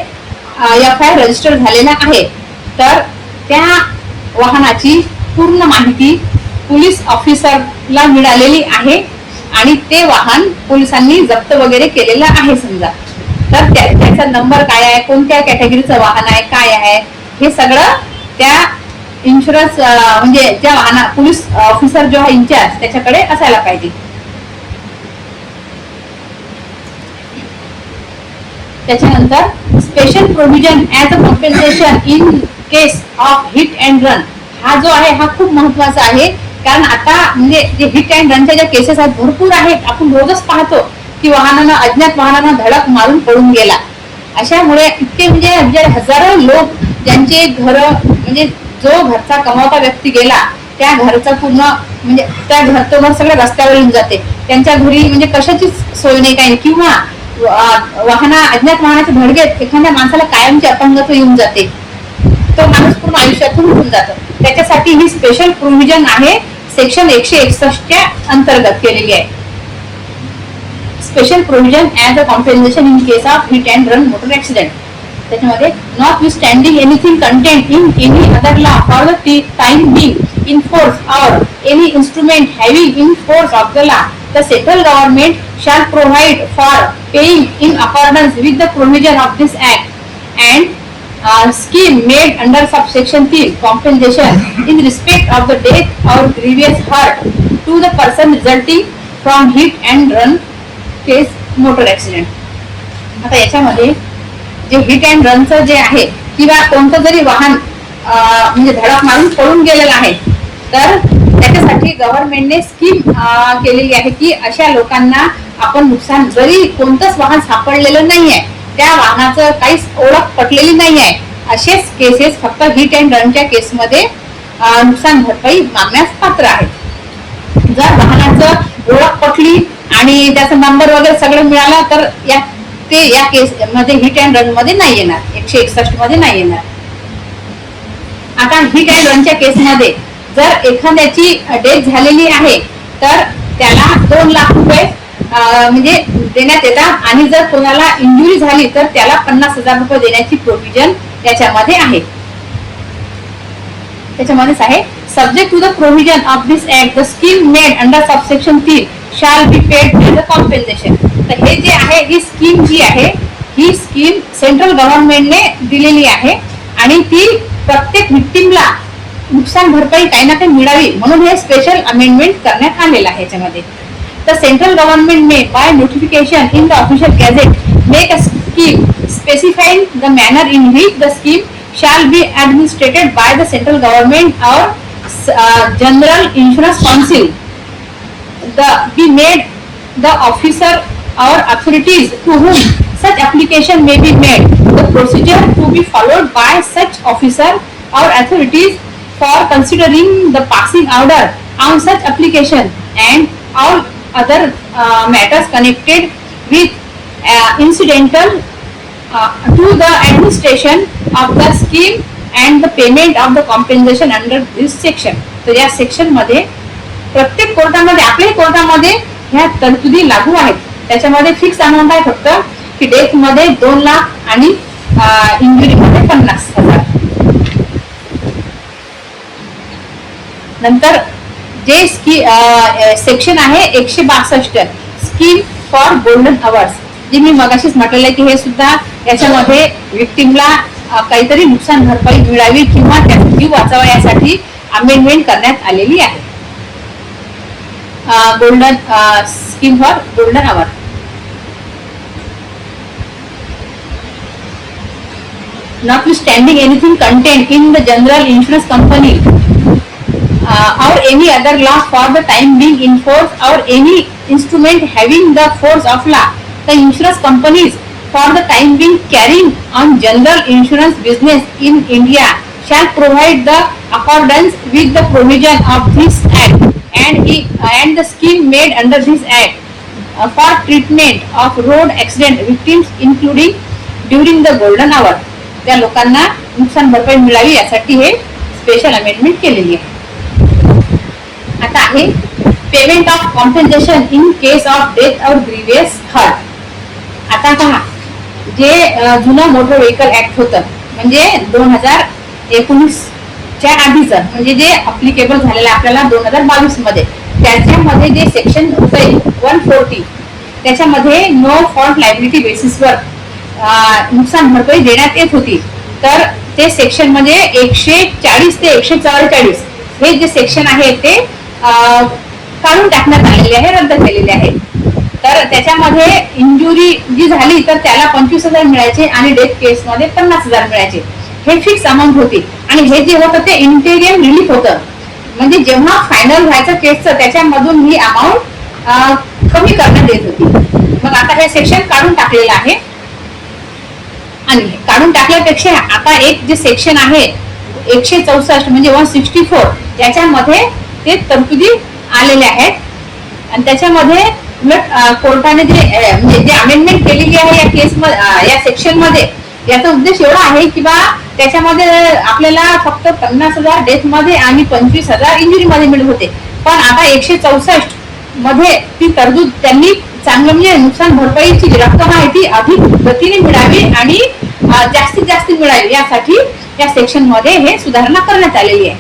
FIR रजिस्टर झालेला आहे, तर त्या वाहनाची पूर्ण माहिती पोलीस ऑफिसरला मिळालेली आहे आणि ते वाहन पोलिसांनी जप्त वगैरे केलेलं आहे समजा, तर त्याचा नंबर काय आहे, कोणत्या कॅटेगरीचं वाहन आहे, काय आहे, हे सगळं त्या इन्शुरन्स म्हणजे ज्या वाहना पोलीस ऑफिसर जो आहे इन्चार्ज त्याच्याकडे असायला पाहिजे. त्याच्यानंतर special provision as a compensation in case of hit and run. हा जो आहे हा खूप महत्वाचा आहे, कारण आता म्हणजे जे हिट अँड रनच्या ज्या केसेस आहेत भरपूर आहेत, आपण रोजच पाहतो की वाहनानं अज्ञात वाहनानं धडक मारून पडून गेला. अशामुळे इतके म्हणजे हजारो लोक ज्यांचे घर म्हणजे जो घरचा कमावता व्यक्ती गेला त्या घरचं पूर्ण म्हणजे त्या घर सगळं रस्त्यावर येऊन जाते. त्यांच्या घरी म्हणजे कशाचीच सोय नाही काही, किंवा अज्ञात वाहनाच्या धडकेत एखाद्या माणसाला कायमची अपंगत्व येऊन जाते. तो माणूस पूर्ण आयुष्यातून उठून जातो. त्याच्यासाठी ही स्पेशल प्रोव्हिजन आहे सेक्शन 161 अंतर्गत केलेली आहे. Special provision as a compensation in case of hit and run motor accident. त्याच्यामध्ये notwithstanding anything content in any other law for the time being in force or any instrument having in force of the law, the central government shall provide for paying in accordance with the provision of this act and scheme made under subsection 3 compensation in respect of the death or grievous hurt to the person resulting from hit and run case motor accident. आता याच्यामध्ये जे hit and रनचं जे आहे किंवा कोणतं जरी वाहन म्हणजे धडक मारून पडून गेलेलं आहे तर त्याच्यासाठी गव्हर्नमेंटने स्कीम केलेली आहे की अशा लोकांना आपण नुकसान, जरी कोणतंच वाहन सापडलेलं नाहीये, त्या वाहनाचं काहीच ओळख पटलेली नाहीये, असेच केसेस फक्त हिट अँड रनच्या केसमध्ये नुकसान भरपाई मागण्यास पात्र आहेत. जर वाहनाचं ओळख पटली आणि त्याचा नंबर वगैरे सगळं मिळालं तर या केस मध्ये हिट अँड रन मध्ये नाही येणार, 161 मध्ये नाही येणार. आता हिट अँड रनच्या केसमध्ये जर एखाद्याची डेथ झालेली आहे तर त्याला 2 लाख रुपये म्हणजे देण्यात येतात, आणि जर कोणाला इंजुरी झाली तर त्याला 50,000 रुपये देण्याची प्रोव्हिजन याच्यामध्ये आहे. त्याच्यामध्येच आहे subject to the provision of this act the scheme made under subsection 3 shall be paid as a compensation. तर हे जे आहे ही स्कीम जी आहे ही स्कीम सेंट्रल गव्हर्नमेंटने दिलेली आहे आणि ती प्रत्येक व्हिक्टिमला नुकसान भरपाई काही ना काही मिळावी म्हणून हे स्पेशल अमेंडमेंट करण्यात आलेलं आहे. याच्यामध्ये the central government may by notification in the official gazette make a scheme specifying the manner in which the scheme shall be administered by the central government or general insurance council. Be made the officer or authorities to whom such application may be made, the procedure to be followed by such officer or authorities for considering the passing order on such application and all other matters connected with incidental to the administration of the scheme and the payment of the compensation under this section. तर या section मध्ये प्रत्येक कोर्टामध्ये आपल्याही कोर्टामध्ये ह्या तरतुदी लागू आहेत. त्याच्यामध्ये फिक्स अमाऊंट आहे फक्त की डेथ मध्ये 2 लाख आणि इंजुरी मध्ये 50,000. नंतर जे सेक्शन आहे 162 स्कीम फॉर गोल्डन अवर्स, जे मी मगाशीच म्हटलेलं आहे की हे सुद्धा याच्यामध्ये विक्टिमला काहीतरी नुकसान भरपाई मिळावी किंवा त्याचा जीव वाचावा यासाठी अमेंडमेंट करण्यात आलेली आहे. Golden scheme for golden our. Notwithstanding anything contained in the general insurance company or any other law for the time being in force or any instrument having the force of law, the insurance companies for the time being carrying on general insurance business in India shall provide the accordance with the provision of this act and the scheme made under this act for treatment of road accident victims including during the golden hour. त्या लोकांना नुकसान भरपाई मिळावी यासाठी हे special amendment केलेली आहे. आता आहे payment of compensation in case of death or grievous hurt. आता पहा जे जुनं मोटर व्हेकल ऍक्ट होतं म्हणजे 2019च्या आधीचं म्हणजे जे अप्लिकेबल झालेलं आपल्याला 2022 मध्ये, त्याच्यामध्ये जे सेक्शन होतं 140 त्याच्यामध्ये नो फॉल्ट लायबिलिटी बेसिसवर नुकसान भरपाई देण्यात येत होती. तर ते सेक्शन मध्ये 140 ते 144 हे जे सेक्शन आहे ते काढून टाकण्यात आलेले आहे, रद्द केलेले आहे. तर त्याच्यामध्ये इंजुरी जी झाली तर त्याला 25,000 मिळायचे आणि डेथ केस मध्ये 50,000 मिळायचे. हे फिक्स अमाऊंट होती आणि हे जे होतं ते इंटेरियम रिलीफ होतं, म्हणजे जेव्हा फायनल व्हायचं केसचं त्याच्यामधून ही अमाऊंट कमी करण्यात येत होती. मग आता हे सेक्शन काढून टाकलेलं आहे. आणि काढून टाकल्यापेक्षा आता एक जे सेक्शन आहे 164 म्हणजे 164 याच्यामध्ये ते तरतुदी आलेले आहेत. आणि त्याच्यामध्ये कोर्टाने जे अमेंडमेंट केलेली आहे या केस या सेक्शन मध्ये, याचा उद्देश एवढा आहे की बा त्याच्यामध्ये आपल्याला फक्त 50,000 डेथ मध्ये आणि 25,000 इंजुरी मध्ये मिळत होते. पण आता 164 मध्ये ती तरतूद त्यांनी चांगलं म्हणजे नुकसान भरपाईची रक्कम आहे ती अधिक गतीने मिळावी आणि जास्तीत जास्त मिळावी यासाठी या सेक्शन मध्ये हे सुधारणा करण्यात आलेली आहे.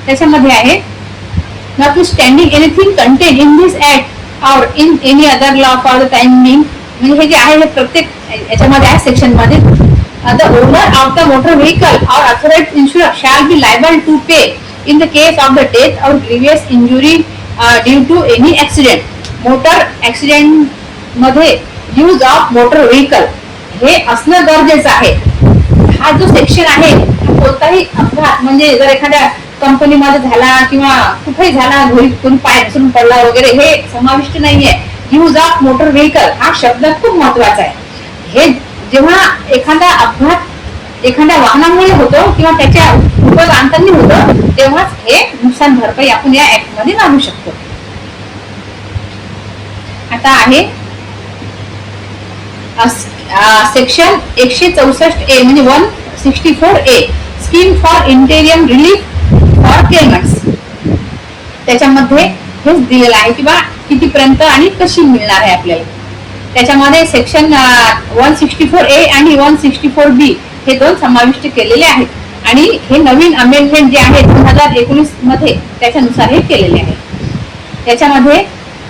त्याच्यामध्ये आहे notwithstanding anything contain in this act or in any other law for the time being, म्हणजे हे जे आहे हे प्रत्येक याच्यामध्ये आहे सेक्शन मध्ये. The owner of the motor vehicle or authorised insurer shall be liable to pay in the case of the death or grievous injury due to any accident. Motor accident मध्ये यूज ऑफ मोटर व्हेकल हे असणं गरजेचं आहे. हा जो section आहे कोणताही अपघात म्हणजे जर एखाद्या कंपनीमध्ये झाला किंवा कुठेही झाला, घरी कोणी पाय घसरून पडला वगैरे, हे समाविष्ट नाहीये. यूज ऑफ मोटर व्हेकल हा शब्द खूप महत्वाचा आहे. हे जेव्हा एखादा अपघात एखाद्या वाहनामुळे होतो किंवा त्याच्या उपदांतांनी होतं तेव्हाच हे नुकसान भरपाई आपण या ऍक्ट मध्ये मागू शकतो. आता आहे सेक्शन 164A म्हणजे 164A scheme for interim relief for claimants. त्याच्यामध्ये हेच दिलेलं आहे की बा कितीपर्यंत आणि कशी मिळणार आहे आपल्याला. त्याच्यामध्ये सेक्शन 164A आणि 164B हे दोन समाविष्ट केलेले आहेत. आणि हे नवीन अमेंडमेंट जे आहे 2019 मध्ये त्याच्यानुसार हे केलेले आहे. त्याच्यामध्ये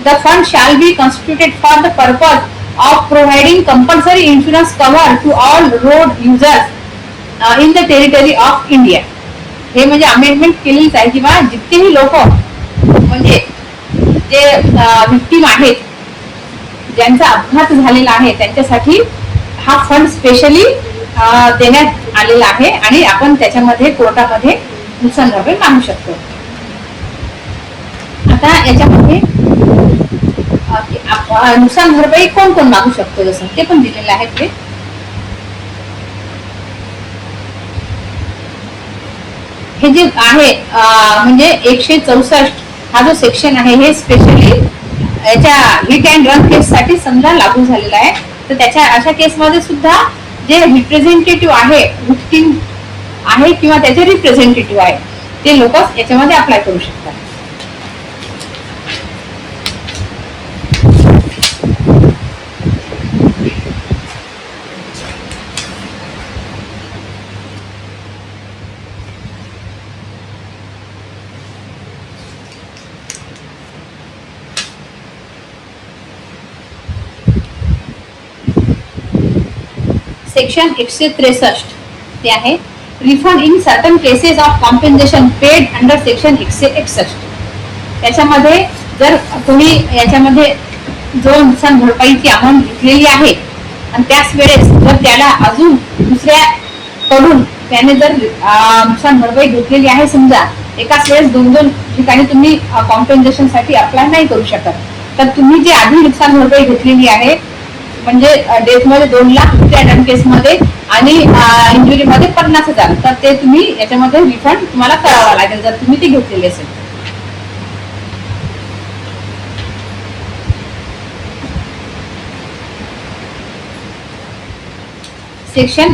the fund shall be constituted for the purpose of providing compulsory insurance cover to all road users in the territory of India. हे म्हणजे अमेंडमेंट केलीच आहे की बा जितकेही लोक म्हणजे जे विक्टीम आहेत, ज्यांचा अपघात झालेला आहे, त्यांच्यासाठी हा फंड स्पेशली देण्यात आलेला आहे आणि आपण त्याच्यामध्ये कोर्टामध्ये नुकसान भरपाई मागू शकतो. आता याच्यामध्ये नुकसान भरपाई कोण कोण मागू शकतो जसं ते पण दिलेलं आहे. ते हे जे आहे म्हणजे 164 हा जो सेक्शन आहे हे स्पेशली याच्या हिट अँड रन केस साठी समजा लागू झालेला आहे. तर त्याच्या अशा केसमध्ये सुद्धा जे रिप्रेझेंटेटिव्ह आहे, विक्टिम आहे किंवा त्याचे रिप्रेझेंटेटिव्ह आहे ते लोक याच्यामध्ये अप्लाय करू शकतात. सेक्शन 163 ते आहे refund in certain cases of compensation paid under section 161. त्याच्यामध्ये जर कोणी याच्यामध्ये जो नुकसान भरपाईची अमाऊंट घेतलेली आहे आणि त्याच वेळेस जर त्याला अजून दुसऱ्या कडून त्याने जर नुकसान भरपाई घेतलेली आहे, समजा एकाच वेळेस दोन दोन ठिकाणी तुम्ही कॉम्पेन्सेशन साठी अप्लाय नाही करू शकत, तर तुम्ही जी आधी नुकसान भरपाई घेतलेली आहे म्हणजे डेथ मध्ये 2 लाख, त्या डन केस मध्ये आणि इंजुरी मध्ये 50,000, तर ते तुम्ही याच्यामध्ये रिफंड तुम्हाला करावा लागेल जर तुम्ही ते घेतलेले असेल. सेक्शन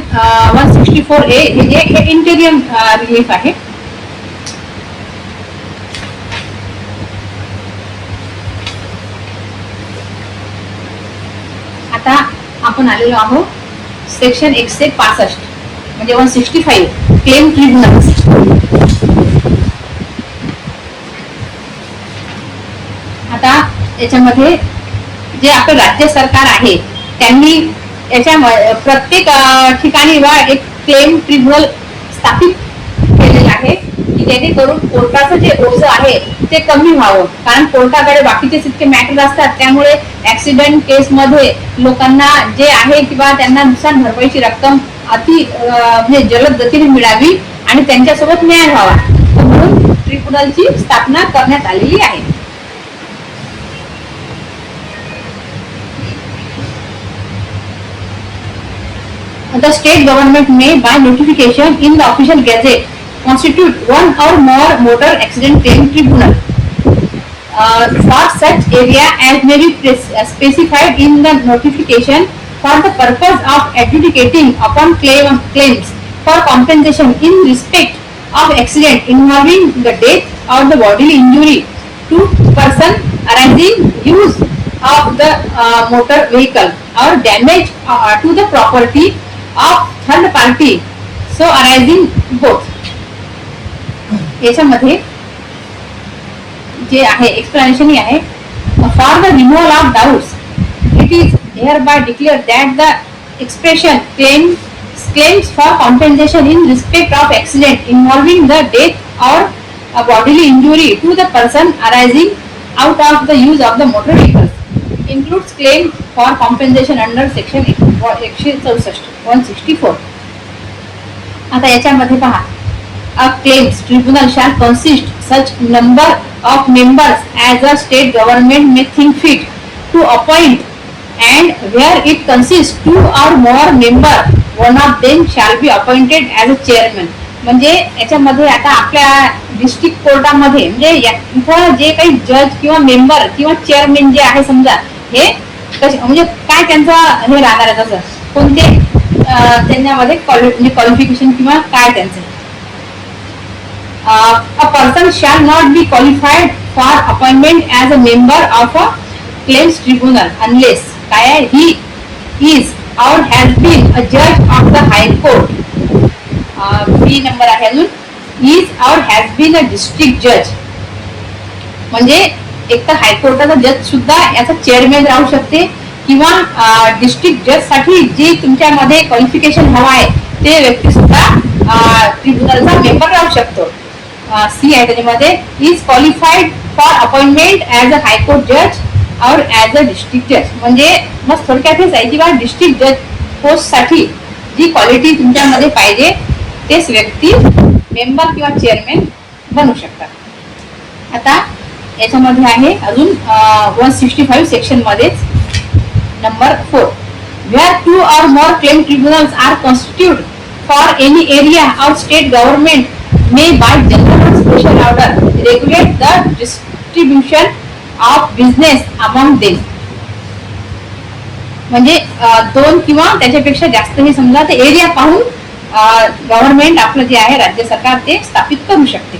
164A हे इंटेरियम रिलीफ आहे. आता आपण आलेलो आहोत सेक्शन 165 म्हणजे 165 क्लेम ट्रिब्युनल्स. आता याच्यामध्ये जे आपलं राज्य सरकार आहे त्यांनी याच्या प्रत्येक ठिकाणी एक क्लेम ट्रिब्युनल स्थापित केलेलं आहे की जेणेकरून कोर्टाचं जे ओझं आहे ते कमी व्हावं. कारण कोर्टाकडे बाकीचे इतके मॅटर असतात, त्यामुळे ऍक्सिडेंट केस मध्ये लोकांना जे आहे किंवा त्यांना नुकसान भरपाईची रक्कम अति म्हणजे जलद गतीने मिळावी आणि त्यांच्यासोबत न्याय व्हावा म्हणून ट्रिब्युनलची स्थापना करण्यात आलेली आहे. the state government may, by notification in the official gazette, constitute one or more motor accident claim tribunal for such area as may be specified in the notification for the purpose of adjudicating upon claims for compensation in respect of accident involving the death or the bodily injury to person arising use of the motor vehicle or damage to the property of third party so arising both. याच्यामध्ये जे आहे explanation ही आहे, for the removal of doubts it is hereby declared that the expression claims for compensation in respect of accident involving the death or a bodily injury to the person arising out of the use of the motor vehicle includes claim for compensation under section 164. आता याच्यामध्ये पहा, a claims tribunal shall consist such number of members as a state government may think fit to appoint, and where it consists two or more member, one of them shall be appointed as a chairman. म्हणजे याच्यामध्ये आता आपल्या district कोर्टामध्ये म्हणजे इथं जे काही जज किंवा मेंबर किंवा चेअरमॅन जे आहे समजा, हे म्हणजे काय त्यांचं हे राहणार आहे, तसं कोणते त्यांच्यामध्ये क्वालिफिकेशन किंवा काय त्यांचं. A person shall not be qualified for appointment as a member of a claims tribunal unless he is or has been a judge of the high court. B number आहे अजून, is or has been a district judge. म्हणजे एक तर हायकोर्टाचा जज सुद्धा याचा chairman राहू शकते किंवा डिस्ट्रिक्ट जज साठी जे तुमच्यामध्ये क्वालिफिकेशन हवा आहे ते व्यक्ती सुद्धा ट्रिब्युनलचा मेंबर राहू शकतो. सी आहे त्याच्यामध्ये, is qualified for appointment as a high court जज और ऍज अ डिस्ट्रिक्ट जज. म्हणजे मग थोडक्यात हेच आहे की बा डिस्ट्रिक्ट जज पोस्ट साठी जी क्वालिटी तुमच्यामध्ये पाहिजे तेच व्यक्ती मेंबर किंवा चेअरमॅन बनू शकतात. आता याच्यामध्ये आहे अजून 165 सेक्शन मध्येच number 4, where two or more claim tribunals are constituted for any area or state government may by general or special order regulate the distribution of business among them. म्हणजे दोन किंवा त्याच्यापेक्षा जास्त हे समजा ते एरिया पाहून गव्हर्नमेंट आपलं जे आहे राज्य सरकार ते स्थापित करू शकते.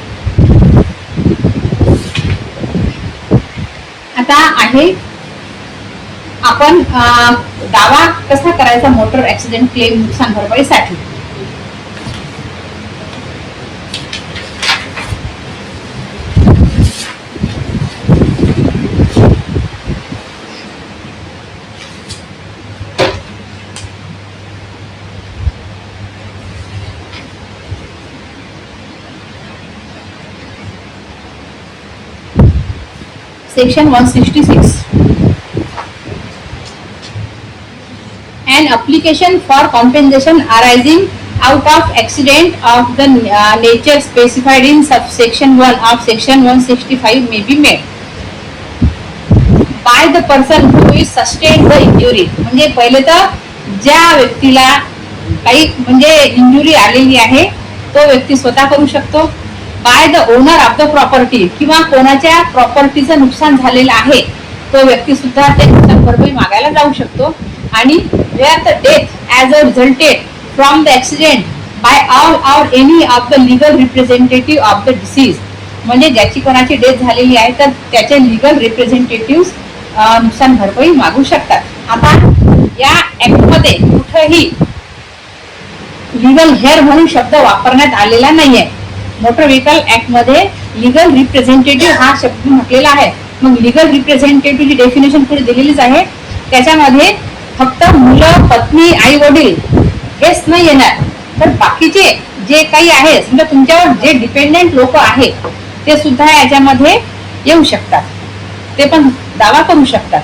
आता आहे आपण दावा कसा करायचा मोटर ऍक्सिडेंट क्लेम नुकसान भरपाईसाठी. Section 166. An application for compensation arising out of accident of the nature specified in subsection 1 of section 165 may be made by the person who is sustained the injury. म्हणजे पहिले तर ज्या व्यक्तीला काही म्हणजे injury आलेली आहे तो व्यक्ती स्वतः करू शकतो. By the owner of the property किंवा कोणाच्या प्रॉपर्टीचं नुकसान झालेलं आहे तो व्यक्ती सुद्धा ते नुकसान भरपाई मागायला जाऊ शकतो. आणि where the death as a resulted from the accident by all or any of the legal representative of the deceased. म्हणजे ज्याची कोणाची डेथ झालेली आहे तर त्याचे लिगल रिप्रेझेंटेटिव्ह नुकसान भरपाई मागू शकतात. आता या ऍक्ट मध्ये कुठेही लिगल हेअर म्हणून शब्द वापरण्यात आलेला नाहीये. मोटर व्हेकल ऍक्ट मध्ये लिगल रिप्रेझेंटेटिव्ह हा शब्द म्हटलेला आहे. मग लिगल रिप्रेझेंटेटिव्हची डेफिनेशन पुढे दिलेलीच आहे. त्याच्यामध्ये फक्त मुलं, पत्नी, आई वडील हेच नाही येणार, तर बाकीचे जे काही आहे समजा तुमच्यावर जे डिपेंडेंट लोक आहेत ते सुद्धा याच्यामध्ये येऊ शकतात, ते पण दावा करू शकतात.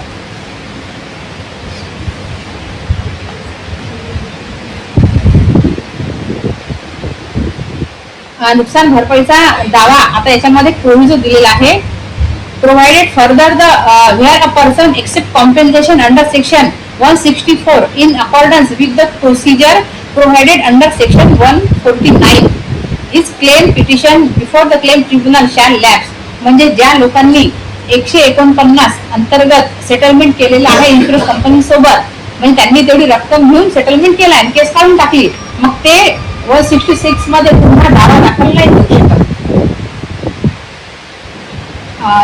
नुकसान भरपाईचा दावा आता याच्यामध्ये प्रोव्हिजन दिलेला आहे. Provided further the where a person accept compensation under section 164 in accordance with the procedure provided under section 149 is claim petition before the claim tribunal shall lapse. म्हणजे ज्या लोकांनी 149 अंतर्गत सेटलमेंट केलेलं आहे इन्शुरन्स कंपनी सोबत, म्हणजे त्यांनी तेवढी रक्कम घेऊन सेटलमेंट केला आणि केस काढून टाकली, मग ते 166 मध्ये पुन्हा दावा दाखल नाही करू शकत.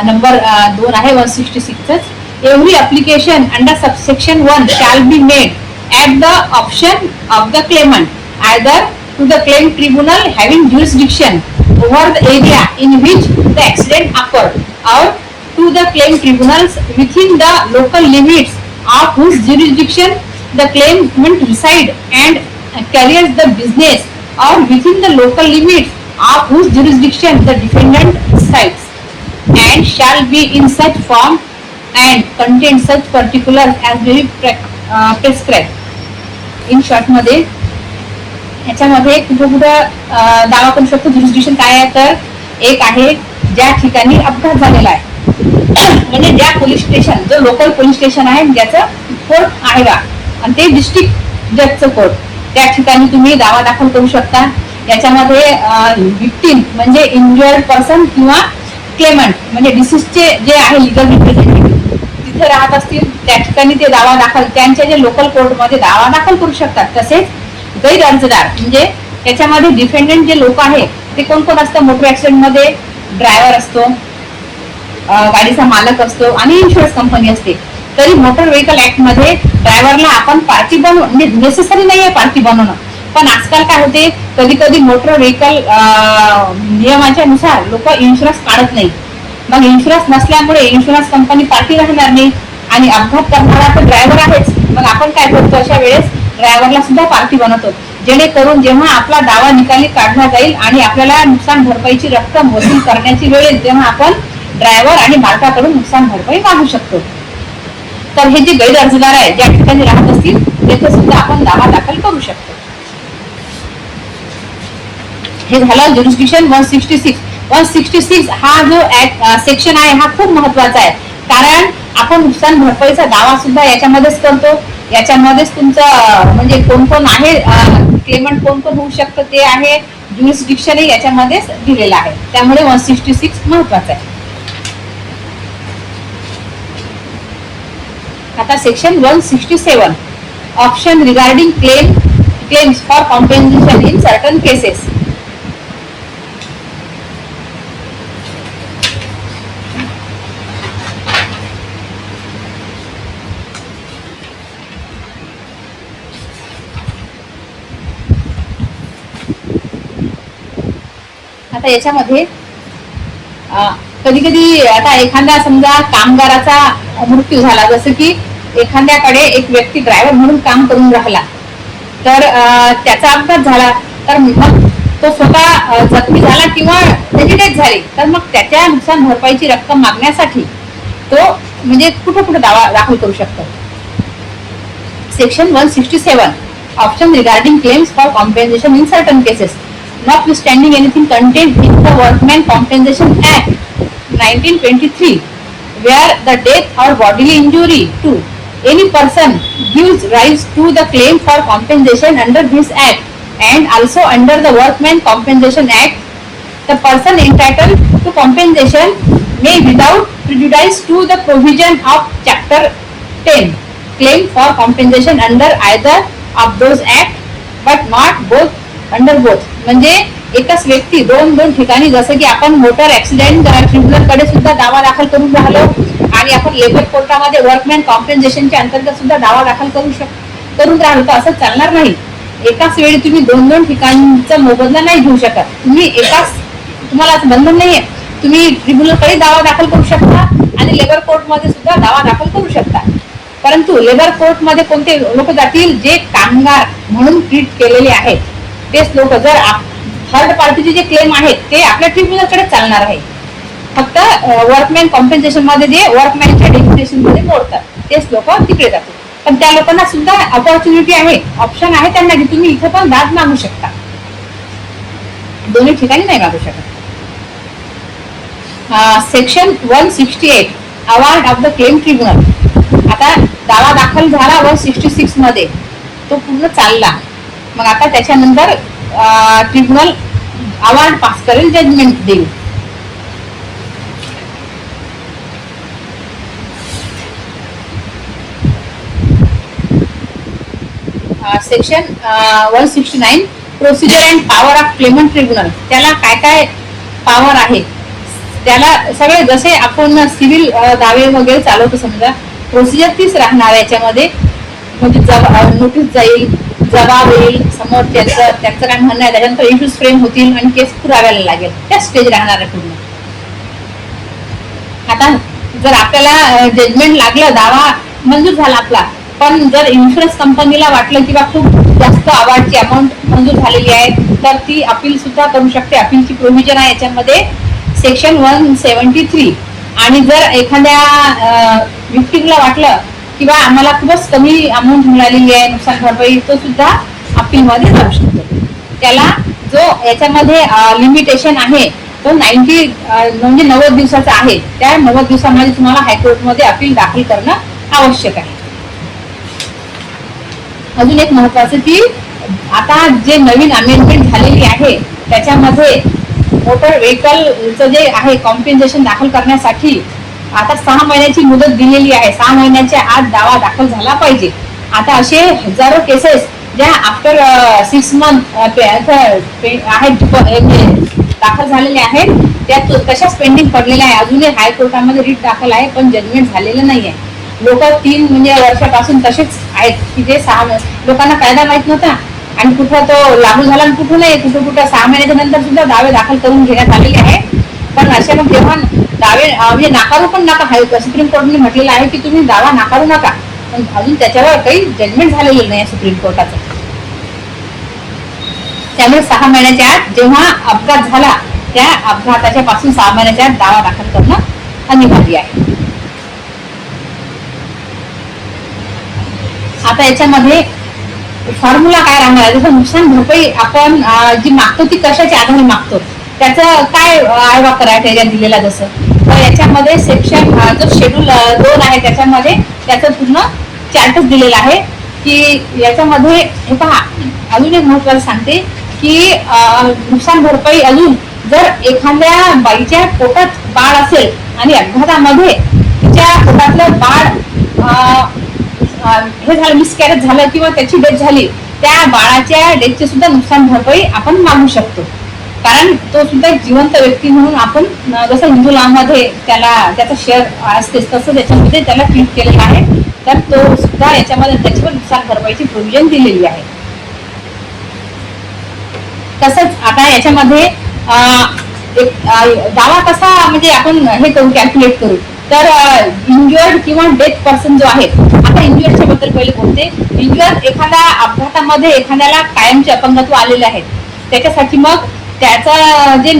नंबर 2 आहे 166. Every application under subsection 1 shall be made at the option of the claimant either to the claim tribunal having jurisdiction over the area in which the accident occurred or to the claim tribunals within the local limits of whose jurisdiction the claimant reside and carries the business, or within the local limits of whose jurisdiction the defendant resides, and shall be in such form and contain such particulars as may be prescribed. In short मध्ये याच्यामध्ये कुठं दावा करू शकतो. Jurisdiction काय आहे तर एक आहे ज्या ठिकाणी अपघात झालेला आहे, म्हणजे ज्या पोलीस स्टेशन, जो लोकल पोलीस स्टेशन आहे ज्याचं कोर्ट आहे बा, आणि ते डिस्ट्रिक्ट जजचं कोर्ट, त्या ठिकाणी तुम्ही दावा दाखल करू शकता. याच्यामध्ये विक्टिम म्हणजे इंज्युअर्ड पर्सन किंवा क्लेमंट म्हणजे डिसीजचे जे आहे लिगल रिप्रेझेंटेटिव्ह तिथे राहत असतील त्या ठिकाणी ते दावा दाखल त्यांच्या जे लोकल कोर्टमध्ये दावा दाखल करू शकतात. तसेच गैर अर्जदार म्हणजे याच्यामध्ये डिफेंडंट जे लोक आहे ते कोण कोण असतं. मोटर ऍक्सिडेंट मध्ये ड्रायव्हर असतो, गाडीचा मालक असतो आणि इन्शुरन्स कंपनी असते. तरी मोटर व्हेकल ऍक्ट मध्ये ड्रायव्हरला आपण पार्टी बनवून म्हणजे नेसेसरी नाहीये पार्टी बनवणं, पण आजकाल काय होते कधी कधी मोटर व्हेकल नियमाच्या नुसार लोक इन्शुरन्स काढत नाही. मग इन्शुरन्स नसल्यामुळे इन्शुरन्स कंपनी पार्टी राहणार नाही आणि अपघात करणारा तर ड्रायव्हर आहेच. मग आपण काय करतो अशा वेळेस ड्रायव्हरला सुद्धा पार्टी बनवतो, जेणेकरून जेव्हा आपला दावा निकाली काढला जाईल आणि आपल्याला नुकसान भरपाईची रक्कम वसूल करण्याची वेळेस जेव्हा आपण ड्रायव्हर आणि मालकाकडून नुकसान भरपाई मागू शकतो. तर हे जे गैर अर्जदार आहे ज्या ठिकाणी राहत असतील तेथे सुद्धा आपण दावा दाखल करू शकतो. हे झालं ज्युरिस्डिक्शन 166. 166 हा जो सेक्शन आहे हा खूप महत्वाचा आहे, कारण आपण नुकसान भरपाईचा दावा सुद्धा याच्यामध्येच करतो. याच्यामध्येच तुमचं म्हणजे कोण कोण आहे क्लेमंट कोण कोण होऊ शकतं ते आहे, ज्युरिस्डिक्शन याच्यामध्येच दिलेलं आहे. त्यामुळे 166 महत्वाचं आहे. आता section 167 option regarding claims for compensation in certain cases. आता याच्यामध्ये कधी कधी आता एखादा समजा कामगाराचा मृत्यू झाला, जसं की एखाद्याकडे एक व्यक्ती ड्रायव्हर म्हणून काम करून राहिला तर त्याचा अपघात झाला तर मग तो स्वतः जखमी झाला किंवा त्याची डेथ झाली तर मग त्याच्या नुकसान भरपाईची रक्कम मागण्यासाठी तो म्हणजे कुठं कुठं दावा दाखल करू शकतो. Section 167 option regarding claims for compensation in certain cases notwithstanding anything contained in the Workmen Compensation Act 1923 where the death or bodily injury to any person gives rise to the claim for compensation under this act and also under the Workmen Compensation Act, the person entitled to compensation may without prejudice to the provision of chapter 10 claim for compensation under either of those act but not both under both. म्हणजे एकच व्यक्ती दोन ठिकाणी जसं की आपण motor accident tribunal कडे सुद्धा दावा दाखल करून राहिलो आणि आपण लेबर कोर्टामध्ये वर्कमॅन कॉम्पेन्सेशनच्या अंतर्गत सुद्धा दावा दाखल करून राहिलो तर असं चालणार नाही. एकाच वेळी तुम्ही दोन ठिकाणचा मोबदला नाही घेऊ शकत. तुम्ही तुम्हाला असं बंधन नाहीये, तुम्ही ट्रिब्युनल कडे दावा दाखल करू शकता आणि लेबर कोर्टमध्ये सुद्धा दावा दाखल करू शकता. परंतु लेबर कोर्टमध्ये कोणते लोक जातील जे कामगार म्हणून ट्रीट केलेले आहेत तेच लोक. जर थर्ड पार्टीचे जे क्लेम आहेत ते आपल्या ट्रिब्युनलकडे चालणार आहे. फक्त वर्कमॅन कॉम्पेन्सेशन मध्ये जे वर्कमॅनच्या डेप्युटेशन मध्ये मोडतात तेच लोक तिकडे जातात. पण त्या लोकांना सुद्धा ऑपॉर्च्युनिटी आहे, ऑप्शन आहे त्यांना की तुम्ही इथे पण दाद मागू शकता, दोन्ही ठिकाणी नाही मागू शकत. Section 168 award of the claim tribunal. आता दावा दाखल झाला 166 मध्ये, तो पूर्ण चालला मग आता त्याच्यानंतर ट्रिब्युनल अवॉर्ड पास करेल, जजमेंट देईल. Section 169 procedure and power of claimant tribunal. त्याला काय काय पॉवर आहे, त्याला सगळे जसे आपण सिव्हिल दावे वगैरे चालवतो समजा, प्रोसिजर तीच राहणार आहे याच्यामध्ये. म्हणजे नोटीस जाईल, जबाब येईल समोर, त्यांचं काय म्हणणं आहे, त्याच्यानंतर इश्यूज फ्रेम होतील आणि केस पुराव्याला लागेल, त्या स्टेज राहणार आहे पूर्ण. आता जर आपल्याला जजमेंट लागलं, दावा मंजूर झाला आपला, पण जर इन्शुरन्स कंपनीला वाटलं की बा खूप जास्त अवॉर्डची अमाऊंट मंजूर झालेली आहे, तर ती अपील सुद्धा करू शकते. अपीलची प्रोव्हिजन आहे याच्यामध्ये सेक्शन 173. आणि जर एखाद्या विक्टिमला वाटलं की बा आम्हाला खूपच कमी अमाऊंट मिळालेली आहे नुकसान भरपाई, तो सुद्धा अपील मध्ये जाऊ शकतो. त्याला जो याच्यामध्ये लिमिटेशन आहे तो 90 म्हणजे 90 दिवसाचा आहे. त्या 90 दिवसामध्ये तुम्हाला हायकोर्टमध्ये अपील दाखल करणं आवश्यक आहे. अजून एक महत्वाचं की आता जे नवीन अमेंडमेंट झालेली आहे त्याच्यामध्ये मोटर व्हेकलचं जे आहे कॉम्पेन्सेशन दाखल करण्यासाठी आता 6 महिन्याची मुदत दिलेली आहे. 6 महिन्याच्या आत दावा दाखल झाला पाहिजे. आता असे हजारो केसेस ज्या आफ्टर 6 मंथ आहेत दाखल झालेले आहेत, त्या तशाच पेंडिंग पडलेल्या आहे. अजूनही हायकोर्टामध्ये रिट दाखल आहे पण जजमेंट झालेलं नाही आहे. लोक 3 म्हणजे वर्षापासून तसेच आहेत की जे 6 लोकांना कायदा माहित नव्हता आणि कुठं तो लागू झाला आणि कुठं नाही, कुठं 6 महिन्याच्या नंतर सुद्धा दावे दाखल करून घेण्यात आलेले आहे. पण अशा मग जेव्हा दावे म्हणजे नाकारू पण नका, सुप्रीम कोर्टने म्हटलेलं आहे की तुम्ही दावा नाकारू नका, पण अजून त्याच्यावर काही जजमेंट झालेलं नाही सुप्रीम कोर्टाचं. त्यामुळे 6 महिन्याच्या आत जेव्हा अपघात झाला त्या अपघाताच्या पासून 6 महिन्याच्या आत दावा दाखल करणं अनिवार्य आहे. आता याच्यामध्ये फॉर्म्युला काय राहणार आहे, जसं नुकसान भरपाई आपण जी मागतो ती कशाच्या आधारे मागतो, त्याचं काय आयोगा क्रायटेरिया दिलेला, जसं तर याच्यामध्ये सेक्शन जो शेड्यूल 2 आहे त्याच्यामध्ये त्याचं पूर्ण चार्टच दिलेला आहे की याच्यामध्ये हे पहा. अजून एक महत्वाचं सांगते की नुकसान भरपाई अजून जर एखाद्या बाईच्या पोटात बाळ असेल आणि अपघातामध्ये तिच्या पोटातलं बाळ हे झालं, मिसकॅरेज झालं किंवा त्याची डेथ झाली, त्या बाळाच्या डेथचे सुद्धा नुकसान भरपाई आपण मागू शकतो. कारण तो सुद्धा एक जिवंत व्यक्ती म्हणून आपण जसं हिंदू लॉमध्ये त्याचा शेअर असते तसं त्याच्यामध्ये त्याला ट्रीट केलेलं आहे. तर तो सुद्धा याच्यामध्ये त्याच्यावर नुकसान भरपाईची प्रोव्हिजन दिलेली आहे. तसंच आता याच्यामध्ये दावा कसा म्हणजे आपण हे करू, कॅल्क्युलेट करू, तर इंज्युअर्ड किंवा डेथ पर्सन जो आहे, आता इंज्युअर्डच्या बद्दल पहिले बोलते. इंज्युअर्ड एखाद्या अपघातामध्ये एखाद्याला कायमचे अपंगत्व आलेले आहेत, त्याच्यासाठी मग त्याचं जे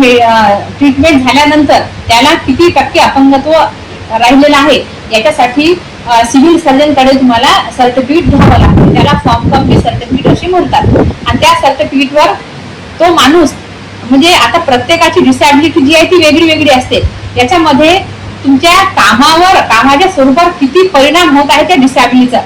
ट्रीटमेंट झाल्यानंतर त्याला किती टक्के अपंगत्व राहिलेलं आहे याच्यासाठी सिव्हिल सर्जनकडे तुम्हाला सर्टिफिकेट घ्यावं लागतं. त्याला फॉर्म कंप्लीट सर्टिफिकेट असे म्हणतात. आणि त्या सर्टिफिकेटवर तो माणूस म्हणजे आता प्रत्येकाची डिसॅबिलिटी जी आहे ती वेगळी वेगळी असते. याच्यामध्ये तुमच्या कामाच्या स्वरूपावर किती परिणाम होत आहे त्या डिसॅबिलिटीचा,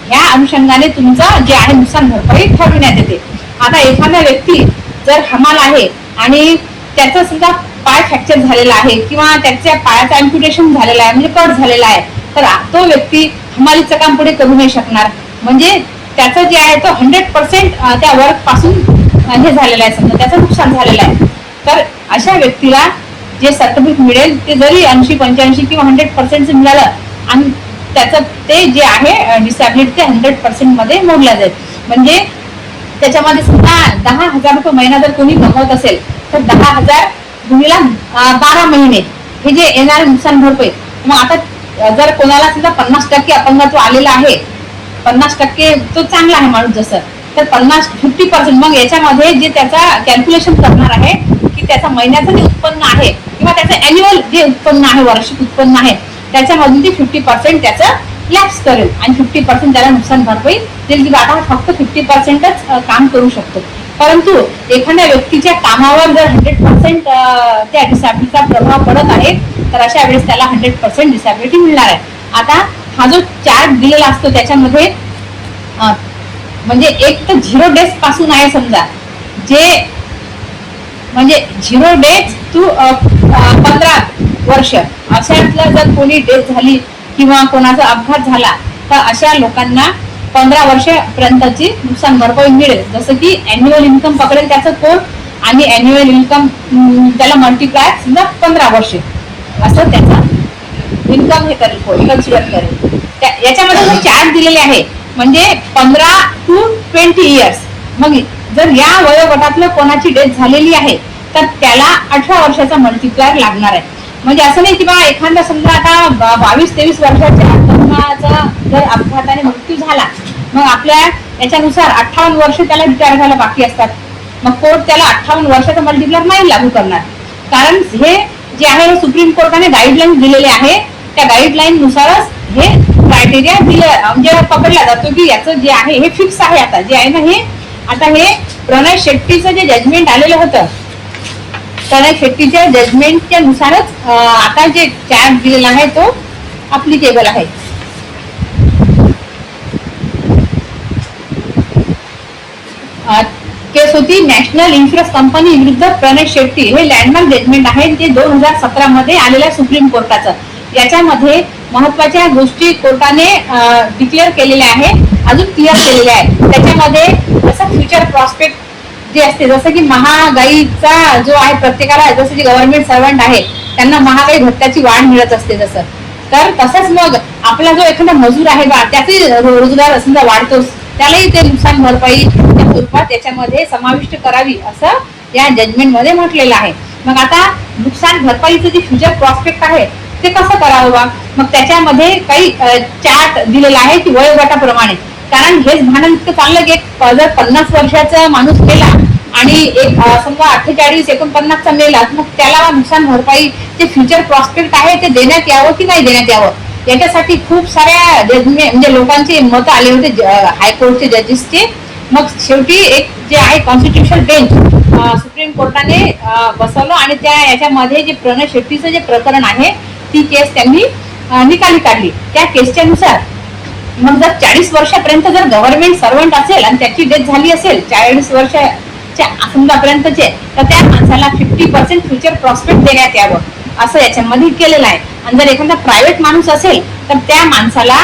ह्या अनुषंगाने तुमचं जे आहे नुकसान भरपाई ठरविण्यात येते. आता एखादा व्यक्ती जर हमाल आहे आणि त्याचा सुद्धा पाय फ्रॅक्चर झालेला आहे किंवा त्याच्या पायाचं अॅम्प्युटेशन झालेलं आहे म्हणजे कट झालेला आहे, तर तो व्यक्ती हमालीचं काम पुढे करू नाही शकणार. म्हणजे त्याचं जे आहे तो 100% त्या वर्क पासून हे झालेलं आहे, समजा त्याचं नुकसान झालेलं आहे. तर अशा व्यक्तीला जे सर्टिफिकेट मिळेल ते जरी 80-85 किंवा 100% मिळालं आणि त्याचं ते जे आहे डिसॅबिलिटी ते 100% मध्ये मोडल्या जाईल. म्हणजे त्याच्यामध्ये सुद्धा 10,000 रुपये महिना जर कोणी कमवत असेल तर 10,000 गुणिला 12 महिने हे जे येणारे नुकसान भरपाई. मग आता जर कोणाला सुद्धा 50% अपंगत्व आलेलं आहे, 50% तो चांगला आहे माणूस जसं, तर 50% मग याच्यामध्ये जे त्याचा कॅल्क्युलेशन करणार आहे की त्याचा महिन्याचं जे उत्पन्न आहे किंवा त्याचं अॅन्युअल जे उत्पन्न आहे, वार्षिक उत्पन्न आहे, त्याच्यामधून ते 50% त्याचं लॅप्स करेल आणि 50% त्याला नुकसान भरपाई देईल. की आता फक्त 50%च काम करू शकतो. परंतु एखाद्या व्यक्तीच्या कामावर जर 100% त्या डिसॅबिलिटीचा प्रभाव पडत आहे तर अशा वेळेस त्याला 100% डिसॅबिलिटी मिळणार आहे. आता हा जो चार्ट दिलेला असतो त्याच्यामध्ये म्हणजे एक तर 0 डेज पासून आहे समजा, जे म्हणजे 0 डेज टू 15 वर्ष अशातलं जर कोणी डेथ झाली किंवा कोणाचा अपघात झाला तर अशा लोकांना 15 वर्षापर्यंतची नुकसान भरपाई मिळेल. जसं की अॅन्युअल इन्कम पकडेल त्याचं कोण, आणि अॅन्युअल इन्कम त्याला मल्टिप्लाय समजा 15 वर्ष असं त्याचा इन्कम हे करेल, कोण कन्सिडर करेल. याच्यामध्ये चार्ट दिलेले आहे म्हणजे 15 to 20 इयर्स. मग जर या वयोगटातलं कोणाची डेथ झालेली आहे तर त्याला 18 वर्षाचा मल्टिप्लायर लागणार आहे. म्हणजे असं नाही की बा एखादा समजा आता 22-23 वर्षाच्या तरुणाचा जर अपघाताने मृत्यू झाला, मग आपल्या याच्यानुसार 58 वर्ष त्याला रिटायर व्हायला बाकी असतात, मग कोर्ट त्याला 58 वर्षाचा मल्टिप्लायर नाही लागू करणार. कारण हे जे आहे हे सुप्रीम कोर्टाने गाईडलाईन दिलेले आहे, त्या गाईडलाईन नुसारच हे क्रायटेरिया दिले म्हणजे पकडला जातो की याचं जे आहे हे फिक्स आहे. आता जे आहे ना हे आता हे प्रणय शेट्टीचं जे जजमेंट आलेलं होतं, प्रणय शेट्टीच्या जजमेंटच्या नुसारच आता जे चार्ज दिलेला आहे तो अप्लिकेबल आहे. केस होती नॅशनल इन्शुरन्स कंपनी विरुद्ध प्रणय शेट्टी. हे लँडमार्क जजमेंट आहे ते 2017 मध्ये आलेल्या सुप्रीम कोर्टाचं. याच्यामध्ये महत्वाच्या गोष्टी कोर्टाने डिक्लेअर केलेल्या आहे, अजून क्लिअर केलेल्या आहे. त्याच्यामध्ये जसं फ्युचर प्रॉस्पेक्ट जे असते, जसं की महागाईचा जो आहे प्रत्येकाला, जसं की गव्हर्नमेंट सर्वंट आहे त्यांना महागाई भत्त्याची वाढ मिळत असते जसं, तर तसंच मग आपला जो एखादा मजूर आहे बा त्याचे रोजगार समजा वाढतोच, त्यालाही ते नुकसान भरपाई त्या स्वरूपात त्याच्यामध्ये समाविष्ट करावी असं या जजमेंट मध्ये म्हटलेलं आहे. मग आता नुकसान भरपाईचं जे फ्युचर प्रॉस्पेक्ट आहे ते कसं करावं बा, मग त्याच्यामध्ये काही चार्ट दिलेला आहे की वयोगटाप्रमाणे. कारण हेच भांडण इतकं चाललं की जर 50 वर्षाचा माणूस मेला आणि एक समजा 48-49चा मेला, मग त्याला नुकसान भरपाई जे फ्युचर प्रॉस्पेक्ट आहे ते देण्यात यावं की नाही देण्यात यावं, याच्यासाठी खूप साऱ्या जजमेंट म्हणजे लोकांचे मत आले होते हायकोर्टचे जजेसचे. मग शेवटी एक जे आहे कॉन्स्टिट्युशनल बेंच सुप्रीम कोर्टाने बसवलं आणि त्या याच्यामध्ये जे प्रणय शेट्टीचं जे प्रकरण आहे ती केस त्यांनी निकाली काढली. त्या केसच्या नुसार मग जर 40 वर्षापर्यंत जर गव्हर्नमेंट सर्वंट असेल आणि त्याची डेथ झाली असेल 40 वर्षाच्या समजापर्यंतचे, तर त्या माणसाला 50% फ्युचर प्रॉस्पेक्ट देण्यात यावं असं याच्यामध्ये केलेलं आहे. आणि जर एखादा प्रायव्हेट माणूस असेल तर त्या माणसाला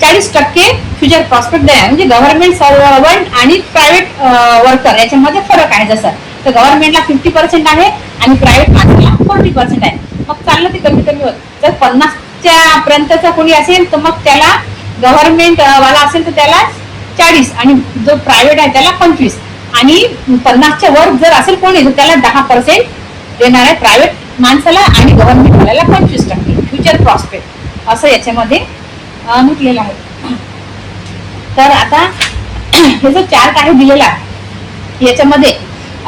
40% फ्युचर प्रॉस्पेक्ट देणार. म्हणजे गव्हर्नमेंट सर्वंट आणि प्रायव्हेट वर्कर याच्यामध्ये फरक आहे. जसं तर गव्हर्नमेंटला 50% आहे आणि प्रायव्हेट माणसाला 40% आहे. मग चाललं ते कमी कमी होत. जर 50च्या पर्यंतचा कोणी असेल तर मग त्याला गव्हर्नमेंट वाला असेल तर त्याला 40 आणि जो प्रायव्हेट आहे त्याला 25 आणि 50च्या वर जर असेल कोणी तर त्याला 10% देणार आहे प्रायव्हेट माणसाला आणि गव्हर्नमेंट वाल्याला 25% फ्युचर प्रॉस्पेक्ट असं याच्यामध्ये म्हटलेलं आहे. तर आता हे जो चार्ट आहे दिलेला याच्यामध्ये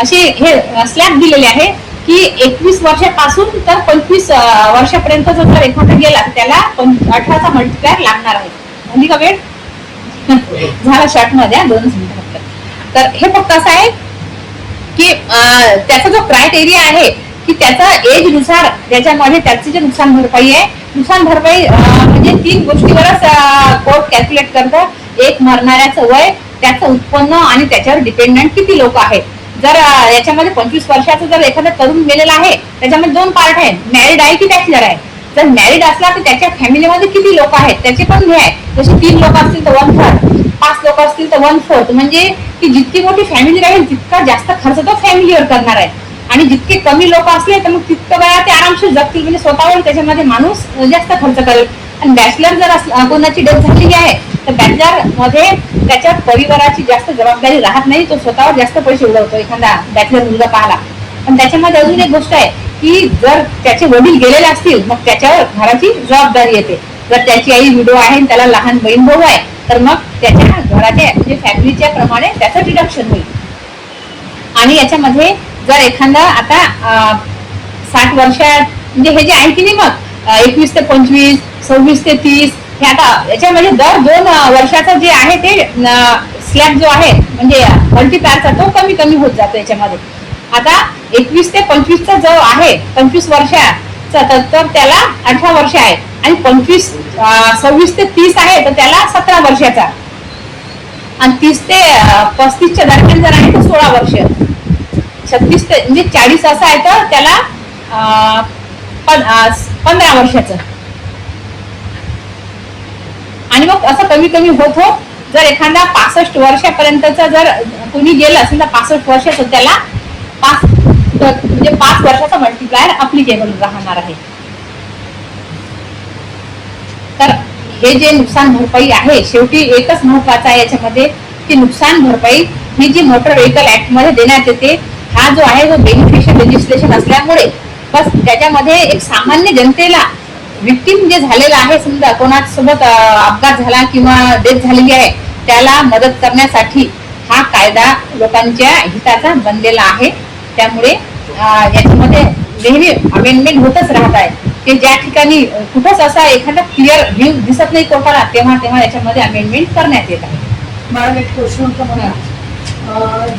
असे हे स्लॅब दिलेले आहे की 21 वर्षापासून तर 25 वर्षापर्यंत जर एखादा गेला त्याला 18चा मल्टिप्लायर लागणार आहे. म्हणजे का वेळ झाला शॉर्ट मध्ये 2 मिनिटं फक्त. तर हे फक्त असं आहे की त्याचा जो क्रायटेरिया आहे की त्याचा एज नुसार त्याच्यामध्ये त्याची जे नुकसान भरपाई आहे, नुकसान भरपाई म्हणजे 3 गोष्टीवरच कोर्ट कॅल्क्युलेट करतं. एक मरणाऱ्याचं वय, त्याचं उत्पन्न आणि त्याच्यावर डिपेंडंट किती लोक आहेत. जर याच्यामध्ये 25 वर्षाचा जर एखादा तरुण मेलेला आहे त्याच्यामध्ये 2 पार्ट आहेत, मॅरिड आहे की बॅचलर आहे. जर मॅरिड असला तर त्याच्या फॅमिलीमध्ये किती लोक आहेत त्याचे पण हे आहे. जसे 3 लोक असतील तर 1/3, 5 लोक असतील तर 1/4. म्हणजे की जितकी मोठी फॅमिली राहील तितका जास्त खर्च तो फॅमिलीवर करणार आहे आणि जितके कमी लोक असले तर मग तितकं वेळा ते आरामशीर जगतील. म्हणजे स्वतःवर त्याच्यामध्ये माणूस जास्त खर्च करेल. आणि बॅचलर जर कोणाची डेथ झालेली आहे तर बॅचलर मध्ये त्याच्या परिवाराची जास्त जबाबदारी राहत नाही, तो स्वतःवर जास्त पैसे उडवतो एखादा बॅचलर मुलगा पाहला. पण त्याच्यामध्ये अजून एक गोष्ट आहे की जर त्याचे वडील गेलेले असतील मग त्याच्यावर घराची जबाबदारी येते. जर त्याची आई विडो आहे आणि त्याला लहान बहीण भाऊ आहे तर मग त्याच्या घराच्या म्हणजे फॅमिलीच्या प्रमाणे त्याचं डिडक्शन होईल. आणि याच्यामध्ये जर एखादा आता 60 वर्षात म्हणजे हे जे आहे की नाही मग 21 ते 25, 26 ते 30 हे आता याच्यामध्ये दर 2 वर्षाचं जे आहे ते स्लॅब जो आहे म्हणजे मल्टिप्लायरचा तो कमी कमी होत जातो याच्यामध्ये. आता 21 ते 25चा जो आहे 25 वर्षाचा तर त्याला 18 वर्ष आहे आणि 26 ते 30 आहे तर त्याला 17 वर्षाचा. आणि 30 ते 35च्या दरम्यान जर आहे तर 16 वर्ष, 36 ते म्हणजे 40 असं आहे तर त्याला 15 वर्षाचं. आणि मग असं कमी कमी होत होत जर एखादा 65 वर्षापर्यंतचा जर कोणी गेलं असेल तर 65 वर्षाचं त्याला 5 वर्षाचा मल्टिप्लायर अप्लिकेबल राहणार आहे. तर हे जे नुकसान भरपाई आहे शेवटी एकच महत्वाचं आहे याच्यामध्ये की नुकसान भरपाई ही जी मोटर व्हेकल ऍक्ट मध्ये देण्यात येते, हा जो आहे तो बेनिफिशियल लेजिस्लेशन असल्यामुळे बस त्याच्यामध्ये एक सामान्य जनतेला विक्टिम जे झालेला आहे, समजा कोणासोबत अपघात झाला किंवा डेथ झालेली आहे त्याला मदत करण्यासाठी हा कायदा लोकांच्या हिताचा बनलेला आहे. त्यामुळे याच्यामध्ये नेहमी अमेंडमेंट होतच राहत आहे. ते ज्या ठिकाणी कुठंच असा एखादा क्लिअर व्ह्यू दिसत नाही कोर्टाला तेव्हा तेव्हा याच्यामध्ये अमेंडमेंट करण्यात येत आहे. मॅडम एक क्वेश्चन होता मला,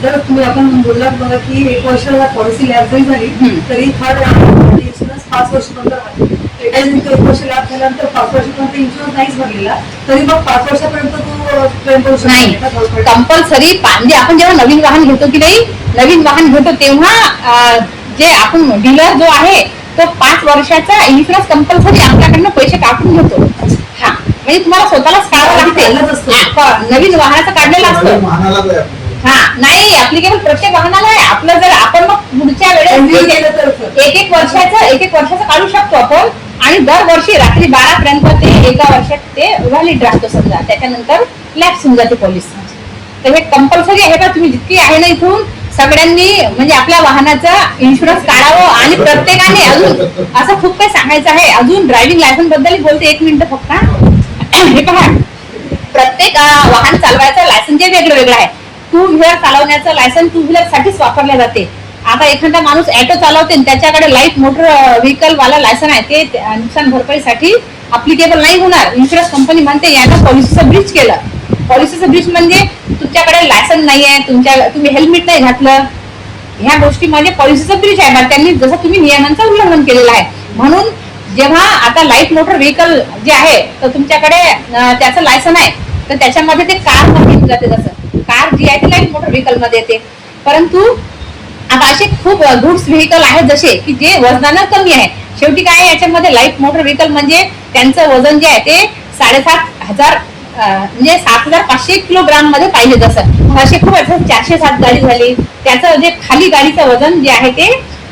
जर तुम्ही आपण बोललात बघा की 1 वर्षाला पॉलिसी लॅब जरी झाली तरी थर्ड इन्शुरन्स 5 वर्षापर्यंत राहते. 1 वर्ष लॅब झाल्यानंतर 5 वर्षापर्यंत इन्शुरन्स नाहीच भरलेला तरी मग 5 वर्षापर्यंत तो क्लेम करू शकतो नाही. कंपल्सरी म्हणजे आपण जेव्हा नवीन वाहन घेतो की नाही, नवीन वाहन घेतो तेव्हा जे आपण डीलर जो आहे तो 5 वर्षाचा इन्शुरन्स कंपल्सरी आपल्याकडनं पैसे काढून घेतो. हा म्हणजे तुम्हाला स्वतःलाच काढावं लागते. नवीन वाहनाचं काढलेलं असतं. हा नाही ऍप्लिकेबल प्रत्येक वाहनाला आहे. आपलं जर आपण मग पुढच्या वेळेस एक वर्षाचं काढू शकतो आपण. आणि दरवर्षी रात्री 12 पर्यंत ते 1 वर्षात ते व्हॅलिड राहतो समजा, त्याच्यानंतर लॅप्स होऊन जाते पॉलिसी. तर हे कंपल्सरी आहे का, तुम्ही जितकी आहे ना इथून सगळ्यांनी म्हणजे आपल्या वाहनाचा इन्शुरन्स काढावं. आणि प्रत्येकाने अजून असं खूप काही सांगायचं आहे. अजून ड्रायव्हिंग लायसन्स बद्दल बोलते 1 मिनिट फक्त. हे पहा, प्रत्येक वाहन चालवायचं लायसन्स जे वेगळं वेगळं आहे. 2 व्हीलर चालवण्याचं लायसन्स 2 व्हीलर साठीच वापरले जाते. आता एखादा माणूस ऑटो चालवते त्याच्याकडे लाईट मोटर व्हेकल वाला लायसन आहे, ते नुकसान भरपाईसाठी अप्लिकेबल नाही होणार. इन्शुरन्स कंपनी म्हणते यानं पॉलिसीचं ब्रीच केलं. पॉलिसीचं ब्रीच म्हणजे तुमच्याकडे लायसन नाहीये, तुम्ही हेल्मेट नाही घातलं, ह्या गोष्टीमध्ये पॉलिसीचं ब्रीच आहे. त्यांनी जसं तुम्ही नियमांचं उल्लंघन केलेलं आहे. म्हणून जेव्हा आता लाईट मोटर व्हेकल जे आहे तर तुमच्याकडे त्याचं लायसन आहे तर त्याच्यामध्ये ते कार मध्ये येऊन जाते. जसं कार जी आहे ती लाईट मोटर व्हेकल मध्ये येते. परंतु आता असे खूप गुड्स व्हेकल आहेत जसे की जे वजनानं कमी आहे. शेवटी काय आहे याच्यामध्ये लाईट मोटर व्हेकल म्हणजे त्यांचं वजन जे आहे ते 7,500 म्हणजे 7,500 किलोग्राम मध्ये पाहिजे. जसं असे खूप 407 गाडी झाली, त्याचं जे खाली गाडीचं वजन जे आहे ते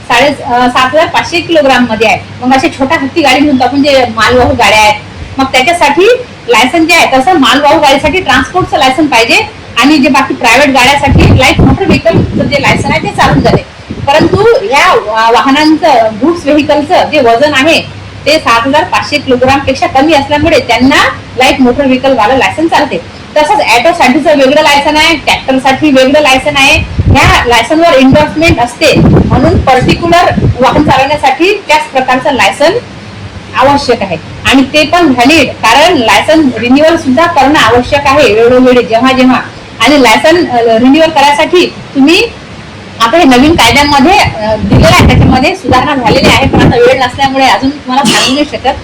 7,500 किलोग्राम मध्ये आहे. मग असे छोट्या हत्ती गाडी म्हणतो आपण जे मालवाहू गाड्या आहेत, मग त्याच्यासाठी लायसन जे आहे तसं मालवाहू गाडीसाठी ट्रान्सपोर्टचं लायसन पाहिजे. आणि जे बाकी प्रायव्हेट गाड्यासाठी लाईट मोटर व्हेकलचं जे लायसन आहे ते चालून जाते. परंतु या वाहनांचं गुड्स व्हेकलचं जे वजन आहे ते 7,500 किलोग्राम पेक्षा कमी असल्यामुळे त्यांना लाईट मोटर व्हेकल वाला लायसन चालते. तसंच ऑटो साठीचं वेगळं लायसन आहे, ट्रॅक्टर साठी वेगळं लायसन आहे. ह्या लायसनवर एन्डोर्समेंट असते. म्हणून पर्टिक्युलर वाहन चालवण्यासाठी त्याच प्रकारचं लायसन आवश्यक आहे आणि ते पण व्हॅलिड. कारण लायसन रिन्युअल सुद्धा करणं आवश्यक आहे वेळोवेळी जेव्हा. आणि लायसन रिन्युअल करायसाठी तुम्ही आता हे नवीन कायद्यामध्ये दिलेलं आहे, त्याच्यामध्ये सुधारणा झालेली आहे. पण आता वेळ नसल्यामुळे अजून तुम्हाला सांगू नाही शकत.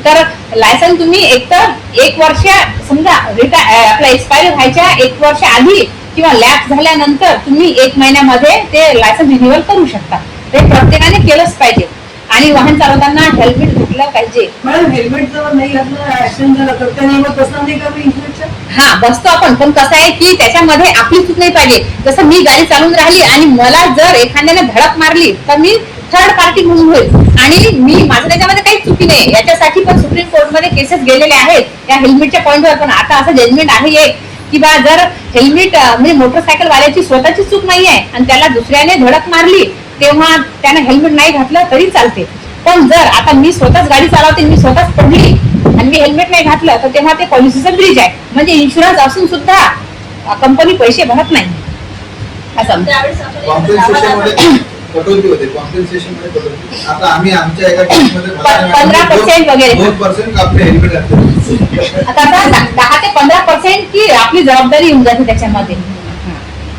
तर लायसन तुम्ही एकतर 1 वर्ष समजा आपला एक्सपायरी व्हायच्या 1 वर्ष आधी किंवा लॅप्स झाल्यानंतर तुम्ही 1 महिन्यामध्ये ते लायसन रिन्युअल करू शकता. ते प्रत्येकाने केलंच पाहिजे. आणि वाहन चालवताना हेल्मेट घातलं पाहिजे. मॅडम हेल्मेट जर नाही घातलं ऍक्सिडेंट झाला तर त्या नियमात बसणार नाही का इन्शुरन्सच्या? हा बसतो आपण, पण कसं आहे की त्याच्यामध्ये आपली चूक नाही पाहिजे. जसं मी गाडी चालवून राहिली आणि मला जर एखाद्याने धडक मारली तर मी थर्ड पार्टी म्हणून होईल आणि माझं त्याच्यामध्ये काही चुकी नाही. याच्यासाठी पण सुप्रीम कोर्टमध्ये केसेस गेलेले आहेत या हेल्मेटच्या पॉईंटवर. पण आता असं जजमेंट आहे एक की बा जर हेल्मेट म्हणजे मोटरसायकल वाल्याची स्वतःची चूक नाही आहे आणि त्याला दुसऱ्याने धडक मारली तेव्हा त्याने हेल्मेट नाही घातलं तरी चालते. पण जर आता मी स्वतःच गाडी चालवते, मी स्वतःच पडली आणि मी हेल्मेट नाही घातलं तर तेव्हा ते पॉलिसीचं ब्रीच आहे. म्हणजे इन्शुरन्स असून सुद्धा कंपनी पैसे भरत नाही. असं कटोरी होते कॉम्पेन्सेशन मध्ये कटोरी. आता आम्ही आमच्या एका केसमध्ये 15% वगैरे 2% आपले हेल्मेट घातले. आता 10 ते 15% की आपली जबाबदारी येऊन जाते त्याच्यामध्ये.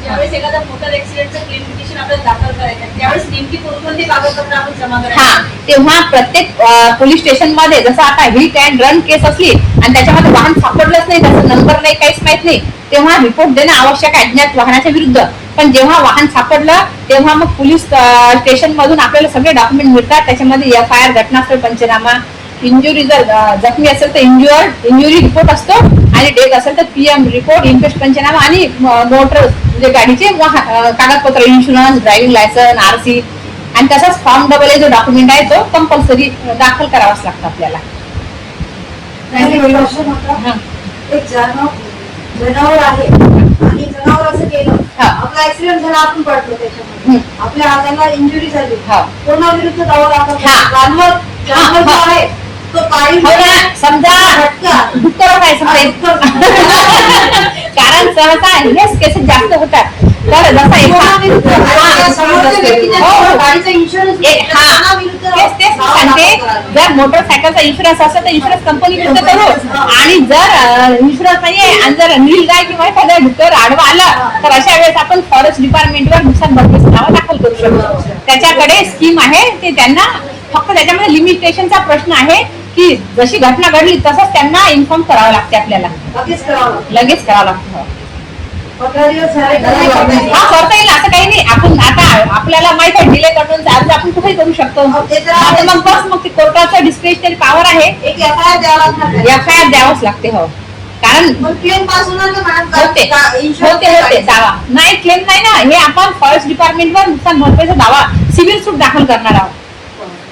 ज्यावेळेस एखादा मोटर ऍक्सिडेंटचं क्लेम पिटिशन आपल्याला दाखल करायचं आहे त्यावेळेस नेमकी कोणकोणती कागदपत्र आपण जमा करायची? हा तेव्हा प्रत्येक पोलीस स्टेशन मध्ये जसं आता हिट अँड रन केस असली आणि त्याच्यामध्ये वाहन सापडलंच नाही, त्याचा नंबर नाही, काहीच माहित नाही, तेव्हा रिपोर्ट देणं आवश्यक आहे अज्ञात वाहनाच्या विरुद्ध. पण जेव्हा वाहन सापडलं तेव्हा मग पोलीस स्टेशन मधून आपल्याला सगळे डॉक्युमेंट मिळतात. त्याच्यामध्ये FIR, घटनास्थळ पंचनामा, इंजुरी जर जखमी असेल तर इंजुरी रिपोर्ट असतो, आणि डेथ असेल तर PM रिपोर्ट, इन्क्वेस्ट पंचनामा, आणि मोटर म्हणजे गाडीचे कागदपत्र, इन्शुरन्स, ड्रायव्हिंग लायसन, RC, आणि तसाच फॉर्म AA जो डॉक्युमेंट आहे तो कंपल्सरी दाखल करावाच लागतो आपल्याला. आणि एक question होता. हा. एक जनावर आहे आणि जनावर असं केलं, हा. आपला ऍक्सिडेंट झाला, आपण पडलो त्याच्यामध्ये, आपल्या हाताला इंजुरी झाली, हा. कोणाविरुद्ध दावा दाखल हा. जानवर जो आहे तो पाळीव हो ना, समजा झटका डुक्कर काय समजा कारण सहसा हेच केसेस जास्त होतात. तर जसा कोणाविरुद्ध? हा. समोरच्या व्यक्तीच्या हो, हो. गाडीचा इन्शुरन्स तेच सांगते. जर मोटरसायकलचा इन्शुरन्स असेल तर इन्शुरन्स कंपनी विरुद्ध करू, आणि जर इन्शुरन्स नाहीये आणि जर नीलगाय किंवा एखाद्या डुक्कर आडवा आला तर अशा वेळेस आपण फॉरेस्ट डिपार्टमेंटवर नुकसान भरपाईचा दावा दाखल करू शकतो. त्याच्याकडे स्कीम आहे, ते त्यांना फक्त त्याच्यामध्ये लिमिटेशनचा प्रश्न आहे की जशी घटना घडली तसंच त्यांना इन्फॉर्म करावं लागते आपल्याला, लगेच करावं. लगेच करावं लागतं. 15 दिवस झाले का नाही? हा, करता येईल असं काही नाही. आपण आता आपल्याला माहित आहे डिले करून अर्ज आपण कुठेही करू शकतो. ते तर आता आहे. मग बस मग ते कोर्टाचं डिस्क्रिशनरी पॉवर आहे, एक FIR द्यावा लागणार. FIR द्यावंच लागते. हो, कारण पण क्लेम पास होणार ना मॅडम? होते दावा नाही, क्लेम नाही ना. हे आपण फॉरेस्ट डिपार्टमेंटवर नुकसान भरपाईचा दावा सिव्हिल सूट दाखल करणार आहोत.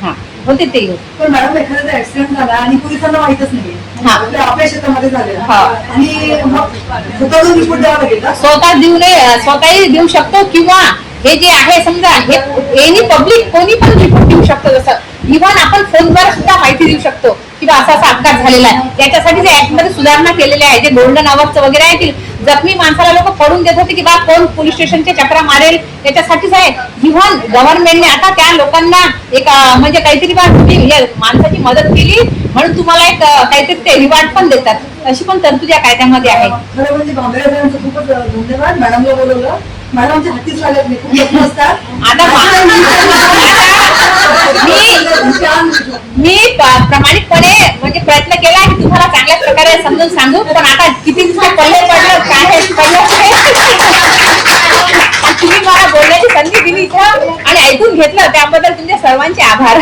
हा, होते ते. पण मॅडम एखाद्याचा ऍक्सिडेंट झाला आणि पोलिसांना माहितच नाहीये, हा. आपल्या शेतामध्ये झालेला, हा. आणि मग स्वतःचा रिपोर्ट द्यावा लागेल का? स्वतः देऊ नये, स्वतःही देऊ शकतो, किंवा हे जे आहे समजा हे एनी पब्लिक कोणी पण रिपोर्ट देऊ शकतो. जसं इव्हन आपण फोनद्वारे सुद्धा माहिती देऊ शकतो की बा असा अपघात झालेला आहे. त्याच्यासाठी जे ऍक्ट मध्ये सुधारणा केलेल्या आहे, जे गोल्डन अवर्सचं वगैरे आहे की जखमी माणसाला लोक पडून देत होते की बा कोण पोलीस स्टेशनच्या चक्रा मारेल, त्याच्यासाठीच आहे. इव्हन गव्हर्नमेंटने आता त्या लोकांना एक म्हणजे काहीतरी बा तुम्ही हे माणसाची मदत केली म्हणून तुम्हाला एक काहीतरी ते रिवॉर्ड पण देतात. अशी पण तरतूद या कायद्यामध्ये आहे. खरं म्हणजे भांबरे साहेबांचं खूपच धन्यवाद. मॅडमला बोलवलं. मॅडम आमच्या हातीच लागत नाही, खूप जखम असतात. आता मी प्रामाणिकपणे म्हणजे प्रयत्न केला की तुम्हाला चांगल्या प्रकारे समजून सांगू, पण आता किती दिवसात पडलं काय तुम्ही मला बोलण्याची संधी दिली इथं आणि ऐकून घेतलं त्याबद्दल तुमचे सर्वांचे आभार.